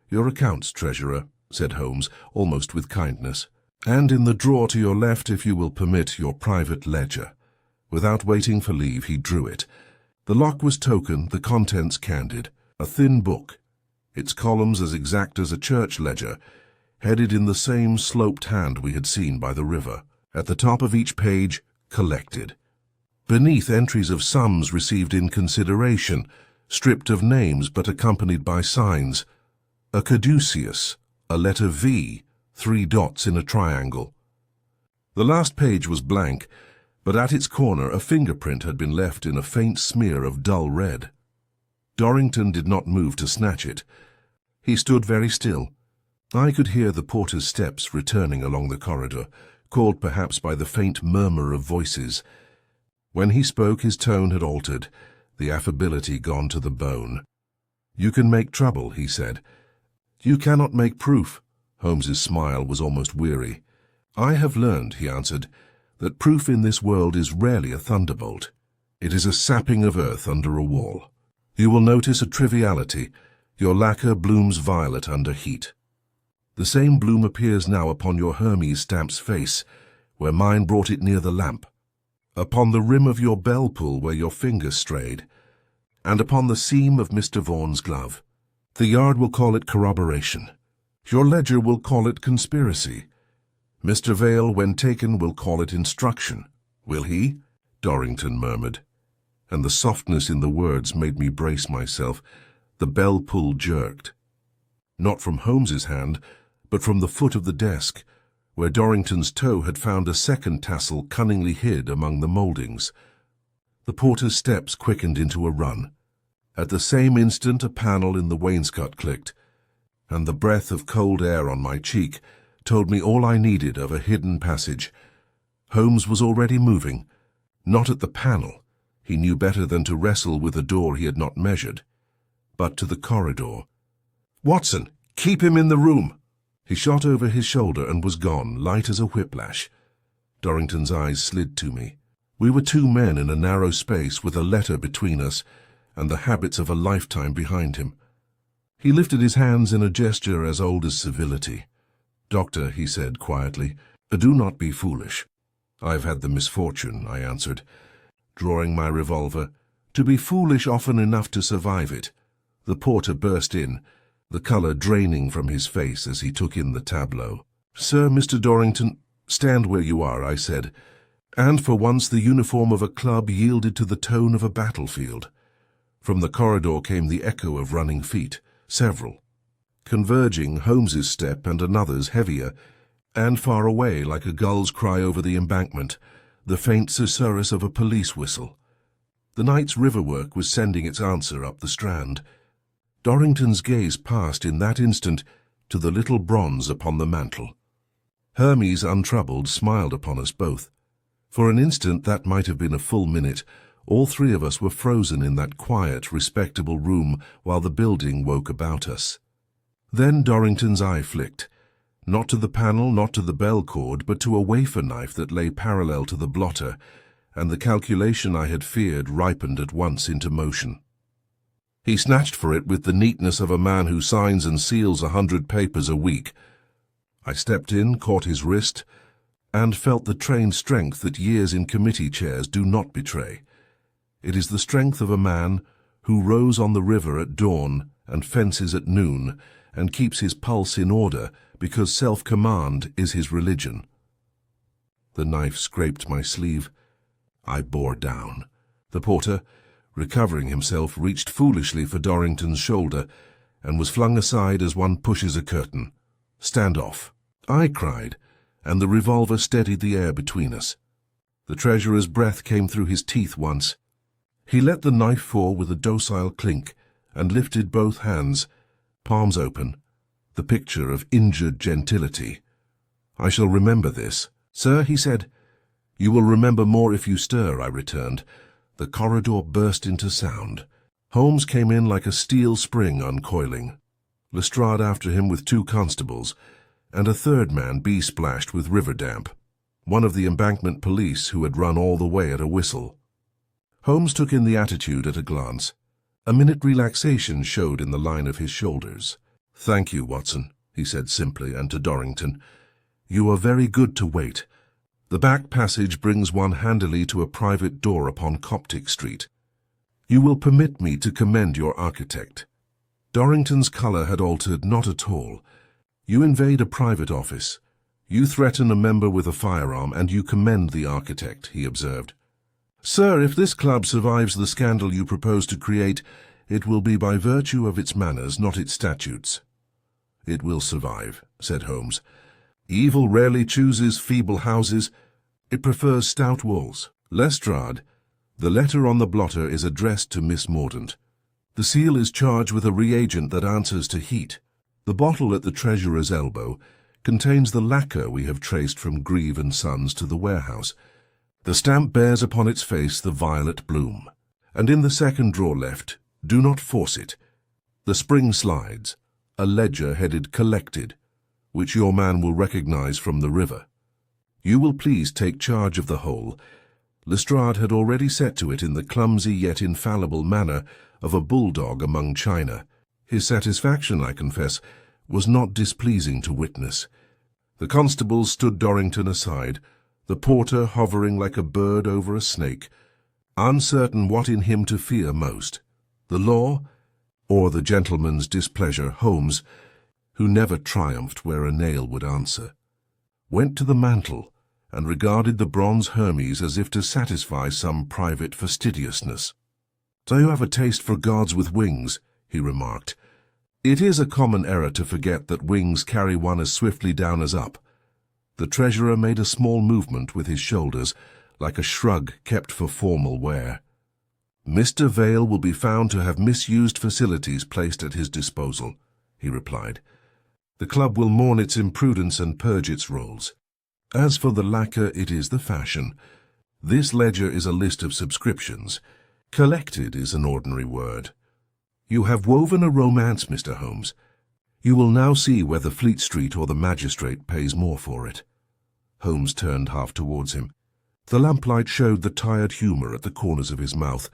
Your accounts, treasurer. said Holmes, almost with kindness. "And in the drawer to your left, if you will permit, your private ledger." Without waiting for leave, he drew it. The lock was token, the contents candid. A thin book, its columns as exact as a church ledger, headed in the same sloped hand we had seen by the river. At the top of each page, collected. Beneath, entries of sums received in consideration, stripped of names but accompanied by signs. A caduceus, a letter V, 3 dots in a triangle. The last page was blank, but at its corner a fingerprint had been left in a faint smear of dull red. Dorrington did not move to snatch it. He stood very still. I could hear the porter's steps returning along the corridor, called perhaps by the faint murmur of voices. When he spoke, his tone had altered, the affability gone to the bone. "You can make trouble," he said. "You cannot make proof." Holmes's smile was almost weary. "I have learned," he answered, "that proof in this world is rarely a thunderbolt. It is a sapping of earth under a wall. You will notice a triviality. Your lacquer blooms violet under heat. The same bloom appears now upon your Hermes stamp's face, where mine brought it near the lamp, upon the rim of your bell pull where your finger strayed, and upon the seam of Mr. Vaughan's glove. The Yard will call it corroboration. Your ledger will call it conspiracy. Mr. Vale, when taken, will call it instruction. Will he?" Dorrington murmured, and the softness in the words made me brace myself. The bell pull jerked. Not from Holmes's hand, but from the foot of the desk, where Dorrington's toe had found a second tassel cunningly hid among the mouldings. The porter's steps quickened into a run. At the same instant a panel in the wainscot clicked, and the breath of cold air on my cheek told me all I needed of a hidden passage. Holmes was already moving, not at the panel. He knew better than to wrestle with a door he had not measured, but to the corridor. "Watson, keep him in the room!" He shot over his shoulder and was gone, light as a whiplash. Dorrington's eyes slid to me. We were 2 men in a narrow space with a letter between us and the habits of a lifetime behind him. He lifted his hands in a gesture as old as civility. "Doctor," he said quietly, "do not be foolish." "I've had the misfortune," I answered, drawing my revolver, "to be foolish often enough to survive it." The porter burst in, the colour draining from his face as he took in the tableau. "Sir, Mr. Dorrington—" "Stand where you are," I said, and for once the uniform of a club yielded to the tone of a battlefield. From the corridor came the echo of running feet, several. Converging, Holmes's step and another's heavier, and far away, like a gull's cry over the embankment, the faint susurrus of a police whistle. The night's river-work was sending its answer up the Strand. Dorrington's gaze passed in that instant to the little bronze upon the mantel. Hermes, untroubled, smiled upon us both. For an instant, that might have been a full minute, all 3 of us were frozen in that quiet, respectable room while the building woke about us. Then Dorrington's eye flicked, not to the panel, not to the bell cord, but to a wafer knife that lay parallel to the blotter, and the calculation I had feared ripened at once into motion. He snatched for it with the neatness of a man who signs and seals 100 papers a week. I stepped in, caught his wrist, and felt the trained strength that years in committee chairs do not betray. It is the strength of a man who rows on the river at dawn and fences at noon, and keeps his pulse in order because self-command is his religion. The knife scraped my sleeve. I bore down. The porter, recovering himself, reached foolishly for Dorrington's shoulder and was flung aside as one pushes a curtain. "Stand off," I cried, and the revolver steadied the air between us. The treasurer's breath came through his teeth once. He let the knife fall with a docile clink and lifted both hands, palms open, the picture of injured gentility. "I shall remember this." "Sir," he said. "You will remember more if you stir," I returned. The corridor burst into sound. Holmes came in like a steel spring uncoiling. Lestrade after him with 2 constables, and a third man bee-splashed with river damp, one of the embankment police who had run all the way at a whistle. Holmes took in the attitude at a glance. A minute relaxation showed in the line of his shoulders. "Thank you, Watson," he said simply, and to Dorrington, "You are very good to wait. The back passage brings one handily to a private door upon Coptic Street. You will permit me to commend your architect." Dorrington's colour had altered not at all. "You invade a private office. You threaten a member with a firearm, and you commend the architect," he observed. "Sir, if this club survives the scandal you propose to create, it will be by virtue of its manners, not its statutes." "It will survive," said Holmes. "Evil rarely chooses feeble houses. It prefers stout walls. Lestrade, the letter on the blotter is addressed to Miss Mordaunt. The seal is charged with a reagent that answers to heat. The bottle at the treasurer's elbow contains the lacquer we have traced from Grieve and Sons to the warehouse. The stamp bears upon its face the violet bloom. And in the second drawer left, do not force it. The spring slides, a ledger headed Collected, which your man will recognize from the river. You will please take charge of the whole." Lestrade had already set to it in the clumsy yet infallible manner of a bulldog among china. His satisfaction, I confess, was not displeasing to witness. The constables stood Dorrington aside, the porter hovering like a bird over a snake, uncertain what in him to fear most, the law or the gentleman's displeasure. Holmes, who never triumphed where a nail would answer, went to the mantel and regarded the bronze Hermes as if to satisfy some private fastidiousness. "So you have a taste for gods with wings," he remarked. "It is a common error to forget that wings carry one as swiftly down as up." The treasurer made a small movement with his shoulders, like a shrug kept for formal wear. "Mr. Vale will be found to have misused facilities placed at his disposal," he replied. "The club will mourn its imprudence and purge its rolls. As for the lacquer, it is the fashion. This ledger is a list of subscriptions. Collected is an ordinary word. You have woven a romance, Mr. Holmes. You will now see whether Fleet Street or the magistrate pays more for it." Holmes turned half towards him. The lamplight showed the tired humour at the corners of his mouth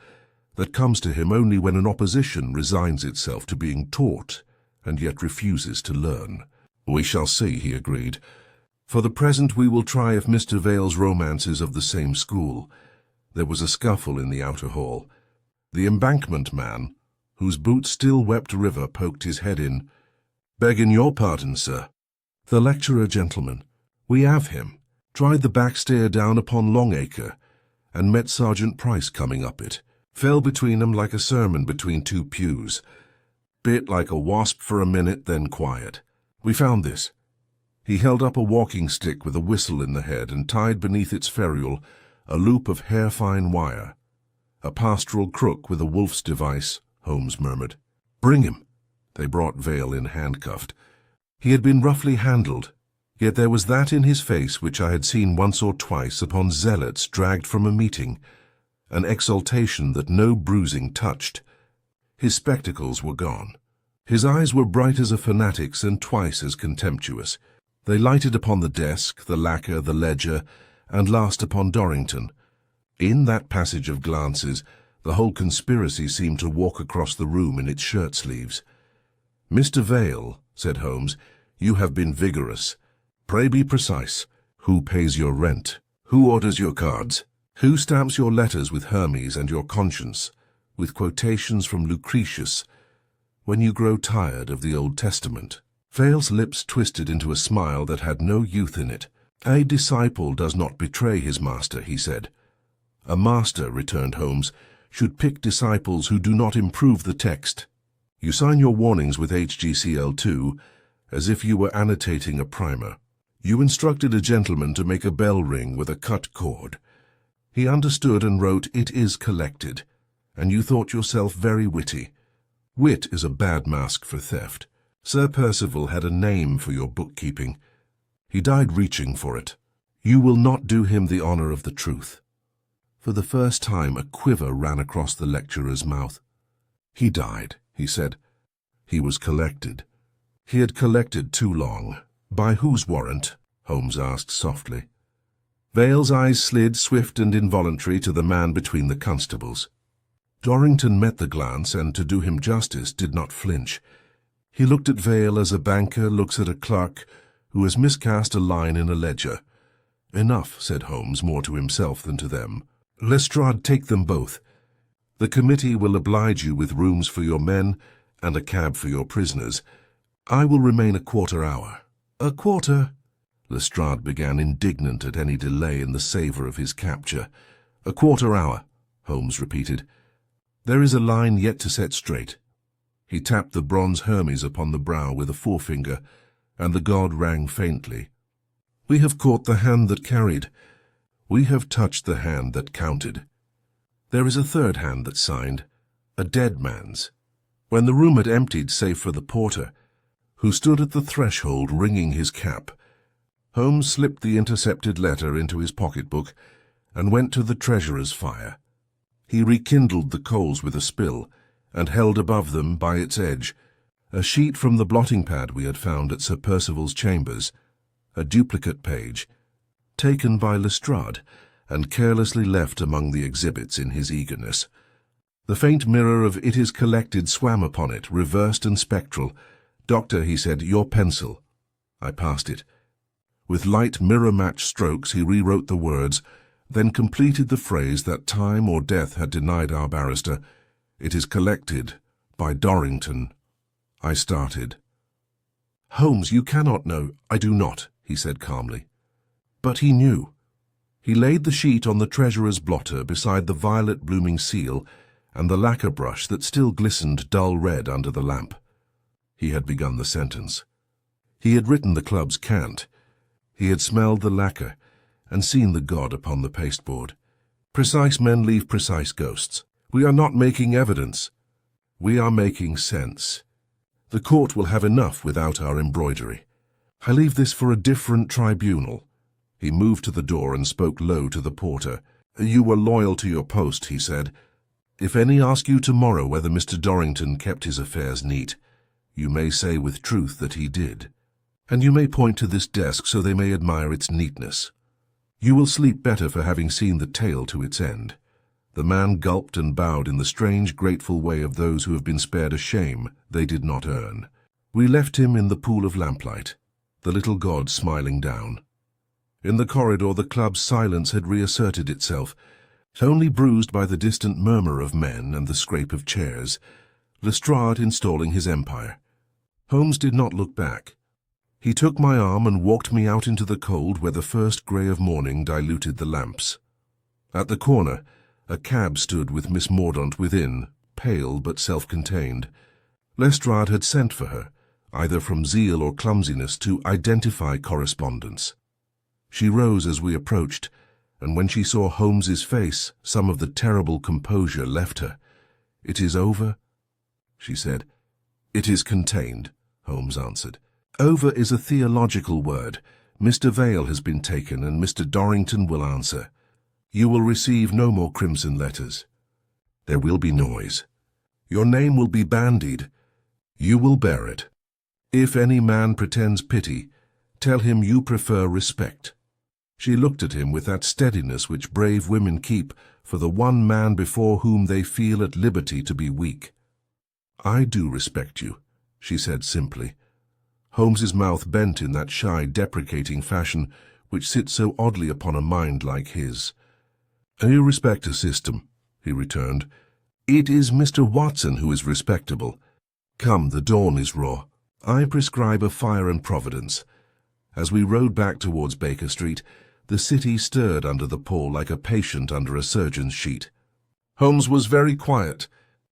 that comes to him only when an opposition resigns itself to being taught and yet refuses to learn. "We shall see," he agreed. "For the present we will try if Mr. Vale's romance is of the same school." There was a scuffle in the outer hall. The embankment man, whose boots still wept river, poked his head in. "Begging your pardon, sir." "The lecturer, gentlemen. We have him. Tried the back stair down upon Longacre, and met Sergeant Price coming up it. Fell between 'em like a sermon between two pews. Bit like a wasp for a minute, then quiet. We found this." He held up a walking stick with a whistle in the head and tied beneath its ferrule a loop of hair-fine wire. "A pastoral crook with a wolf's device," Holmes murmured. "Bring him." They brought Vale in handcuffed. He had been roughly handled, yet there was that in his face which I had seen once or twice upon zealots dragged from a meeting, an exultation that no bruising touched. His spectacles were gone. His eyes were bright as a fanatic's and twice as contemptuous. They lighted upon the desk, the lacquer, the ledger, and last upon Dorrington. In that passage of glances, the whole conspiracy seemed to walk across the room in its shirt-sleeves. "Mr. Vale," said Holmes, "you have been vigorous. Pray be precise. Who pays your rent? Who orders your cards? Who stamps your letters with Hermes and your conscience, with quotations from Lucretius, when you grow tired of the Old Testament?" Vale's lips twisted into a smile that had no youth in it. "A disciple does not betray his master," he said. "A master," returned Holmes, "should pick disciples who do not improve the text. You sign your warnings with HGCL too, as if you were annotating a primer. You instructed a gentleman to make a bell ring with a cut cord. He understood and wrote, 'It is collected,' and you thought yourself very witty. Wit is a bad mask for theft. Sir Percival had a name for your bookkeeping. He died reaching for it. You will not do him the honour of the truth." For the first time a quiver ran across the lecturer's mouth. "He died," he said. "He was collected." "He had collected too long. By whose warrant?" Holmes asked softly. Vale's eyes slid, swift and involuntary, to the man between the constables. Dorrington met the glance and, to do him justice, did not flinch. He looked at Vale as a banker looks at a clerk who has miscast a line in a ledger. "Enough," said Holmes, more to himself than to them. "Lestrade, take them both. The committee will oblige you with rooms for your men and a cab for your prisoners. I will remain a quarter hour." "A quarter?" Lestrade began, indignant at any delay in the savour of his capture. "A quarter hour," Holmes repeated. "There is a line yet to set straight." He tapped the bronze Hermes upon the brow with a forefinger, and the god rang faintly. "We have caught the hand that carried. We have touched the hand that counted. There is a third hand that signed, a dead man's." When the room had emptied save for the porter, who stood at the threshold wringing his cap, Holmes slipped the intercepted letter into his pocket-book and went to the treasurer's fire. He rekindled the coals with a spill, and held above them, by its edge, a sheet from the blotting-pad we had found at Sir Percival's chambers, a duplicate page, taken by Lestrade, and carelessly left among the exhibits in his eagerness. The faint mirror of "It is collected" swam upon it, reversed and spectral. "Doctor," he said, "your pencil." I passed it. With light mirror-match strokes he rewrote the words, then completed the phrase that time or death had denied our barrister. "It is collected by Dorrington." I started. "Holmes, you cannot know." "I do not," he said calmly. But he knew. He laid the sheet on the treasurer's blotter beside the violet-blooming seal and the lacquer brush that still glistened dull red under the lamp. He had begun the sentence. He had written the club's cant. He had smelled the lacquer and seen the god upon the pasteboard. Precise men leave precise ghosts. We are not making evidence. We are making sense. The court will have enough without our embroidery. I leave this for a different tribunal. He moved to the door and spoke low to the porter. "You were loyal to your post," he said. "If any ask you tomorrow whether Mr. Dorrington kept his affairs neat, you may say with truth that he did. And you may point to this desk so they may admire its neatness. You will sleep better for having seen the tale to its end." The man gulped and bowed in the strange, grateful way of those who have been spared a shame they did not earn. We left him in the pool of lamplight, the little god smiling down. In the corridor the club's silence had reasserted itself, only bruised by the distant murmur of men and the scrape of chairs, Lestrade installing his empire. Holmes did not look back. He took my arm and walked me out into the cold where the first grey of morning diluted the lamps. At the corner, a cab stood with Miss Mordaunt within, pale but self-contained. Lestrade had sent for her, either from zeal or clumsiness, to identify correspondence. She rose as we approached, and when she saw Holmes's face, some of the terrible composure left her. "It is over," she said. "It is contained," Holmes answered. "Over is a theological word. Mr. Vale has been taken, and Mr. Dorrington will answer. You will receive no more crimson letters. There will be noise. Your name will be bandied. You will bear it. If any man pretends pity, tell him you prefer respect." She looked at him with that steadiness which brave women keep for the one man before whom they feel at liberty to be weak. "I do respect you," she said simply. Holmes's mouth bent in that shy, deprecating fashion which sits so oddly upon a mind like his. "You respect a system," he returned. "It is Mr. Watson who is respectable. Come, the dawn is raw. I prescribe a fire and providence." As we rode back towards Baker Street, the city stirred under the pall like a patient under a surgeon's sheet. Holmes was very quiet.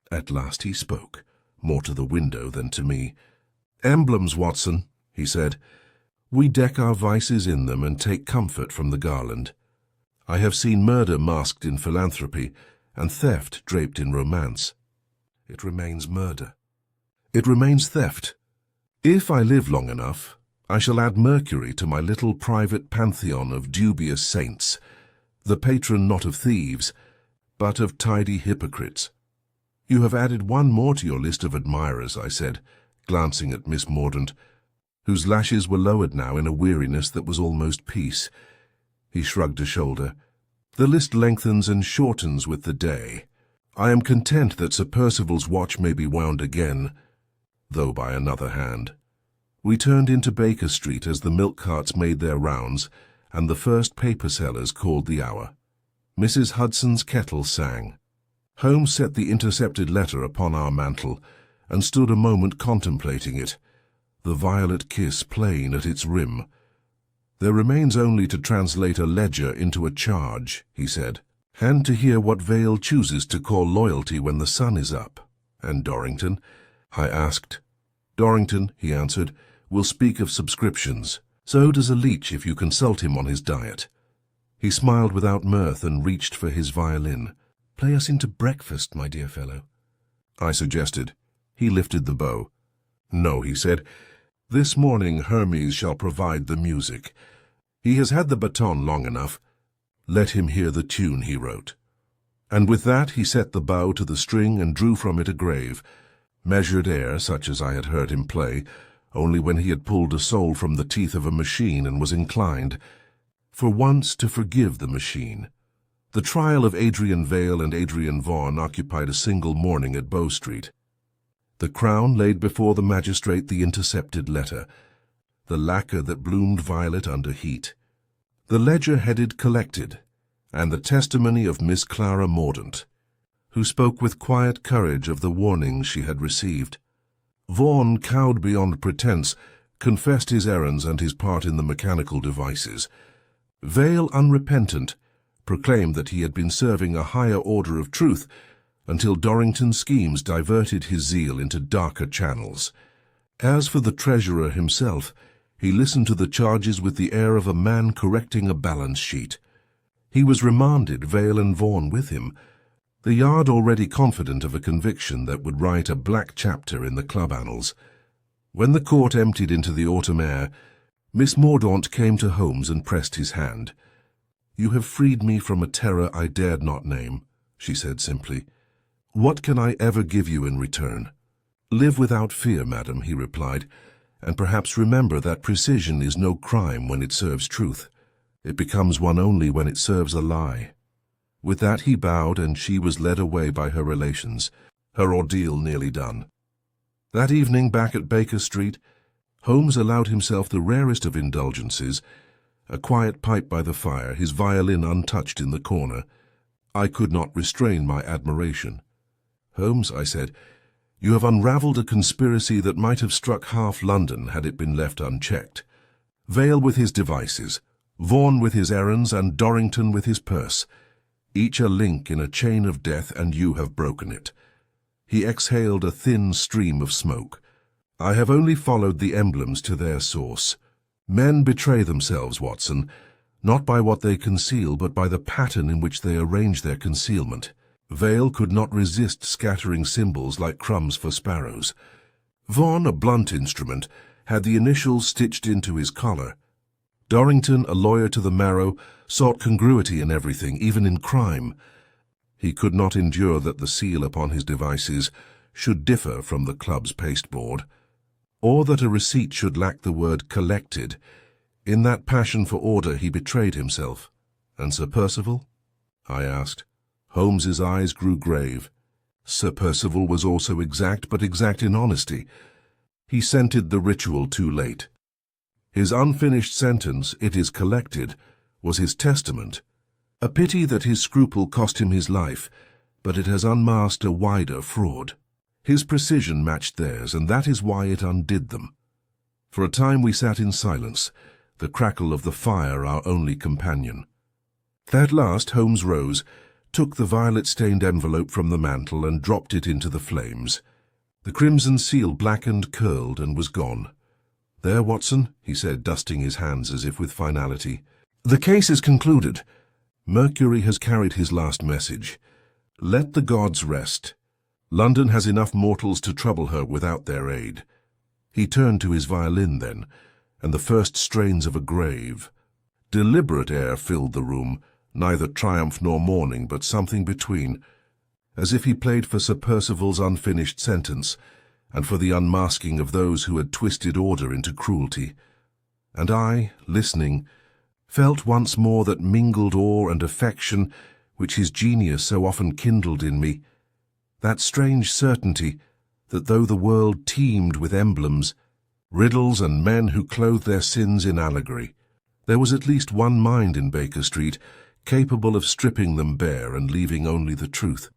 At last he spoke, more to the window than to me. "Emblems, Watson," he said. "We deck our vices in them and take comfort from the garland. I have seen murder masked in philanthropy and theft draped in romance. It remains murder. It remains theft. If I live long enough, I shall add Mercury to my little private pantheon of dubious saints, the patron not of thieves, but of tidy hypocrites." "You have added one more to your list of admirers," I said, glancing at Miss Mordaunt, whose lashes were lowered now in a weariness that was almost peace. He shrugged a shoulder. "The list lengthens and shortens with the day. I am content that Sir Percival's watch may be wound again. though by another hand. We turned into Baker Street as the milk carts made their rounds, and the first paper sellers called the hour. Mrs. Hudson's kettle sang. Holmes set the intercepted letter upon our mantel, and stood a moment contemplating it, the violet kiss plain at its rim. "There remains only to translate a ledger into a charge," he said, "and to hear what Vale chooses to call loyalty when the sun is up." "And Dorrington?" I asked. "Dorrington," he answered, "will speak of subscriptions. So does a leech if you consult him on his diet." He smiled without mirth and reached for his violin. "Play us into breakfast, my dear fellow," I suggested. He lifted the bow. "No," he said, "this morning Hermes shall provide the music. He has had the baton long enough. Let him hear the tune he wrote." And with that he set the bow to the string and drew from it a grave, measured air such as I had heard him play, only when he had pulled a soul from the teeth of a machine and was inclined, for once, to forgive the machine. The trial of Adrian Vale and Adrian Vaughan occupied a single morning at Bow Street. The Crown laid before the magistrate the intercepted letter, the lacquer that bloomed violet under heat, the ledger headed "Collected," and the testimony of Miss Clara Mordaunt, who spoke with quiet courage of the warnings she had received. Vaughan, cowed beyond pretense, confessed his errands and his part in the mechanical devices. Vale, unrepentant, proclaimed that he had been serving a higher order of truth, until Dorrington's schemes diverted his zeal into darker channels. As for the treasurer himself, he listened to the charges with the air of a man correcting a balance sheet. He was remanded, Vale and Vaughan with him, the Yard already confident of a conviction that would write a black chapter in the club annals. When the court emptied into the autumn air, Miss Mordaunt came to Holmes and pressed his hand. "You have freed me from a terror I dared not name," she said simply. "What can I ever give you in return?" "Live without fear, madam," he replied, "and perhaps remember that precision is no crime when it serves truth. It becomes one only when it serves a lie." With that he bowed, and she was led away by her relations, her ordeal nearly done. That evening, back at Baker Street, Holmes allowed himself the rarest of indulgences, a quiet pipe by the fire, his violin untouched in the corner. I could not restrain my admiration. "Holmes," I said, "you have unravelled a conspiracy that might have struck half London had it been left unchecked. Vale with his devices, Vaughan with his errands, and Dorrington with his purse. Each a link in a chain of death, and you have broken it." He exhaled a thin stream of smoke. "I have only followed the emblems to their source. Men betray themselves, Watson, not by what they conceal, but by the pattern in which they arrange their concealment. Vale could not resist scattering symbols like crumbs for sparrows. Vaughan, a blunt instrument, had the initials stitched into his collar. Dorrington, a lawyer to the marrow, sought congruity in everything, even in crime. He could not endure that the seal upon his devices should differ from the club's pasteboard, or that a receipt should lack the word "collected." In that passion for order he betrayed himself. "And Sir Percival?" I asked. Holmes's eyes grew grave. Sir Percival was also exact, but exact in honesty. He scented the ritual too late. His unfinished sentence, "It is collected," was his testament. A pity that his scruple cost him his life, but it has unmasked a wider fraud. His precision matched theirs, and that is why it undid them. For a time we sat in silence, the crackle of the fire our only companion. At last Holmes rose, took the violet-stained envelope from the mantel and dropped it into the flames. The crimson seal blackened, curled, and was gone. "There, Watson," he said, dusting his hands as if with finality. "The case is concluded. Mercury has carried his last message. Let the gods rest. London has enough mortals to trouble her without their aid." He turned to his violin then, and the first strains of a grave. Deliberate air filled the room, neither triumph nor mourning, but something between, as if he played for Sir Percival's unfinished sentence, and for the unmasking of those who had twisted order into cruelty. And I, listening, felt once more that mingled awe and affection which his genius so often kindled in me, that strange certainty that though the world teemed with emblems, riddles and men who clothed their sins in allegory, there was at least one mind in Baker Street capable of stripping them bare and leaving only the truth.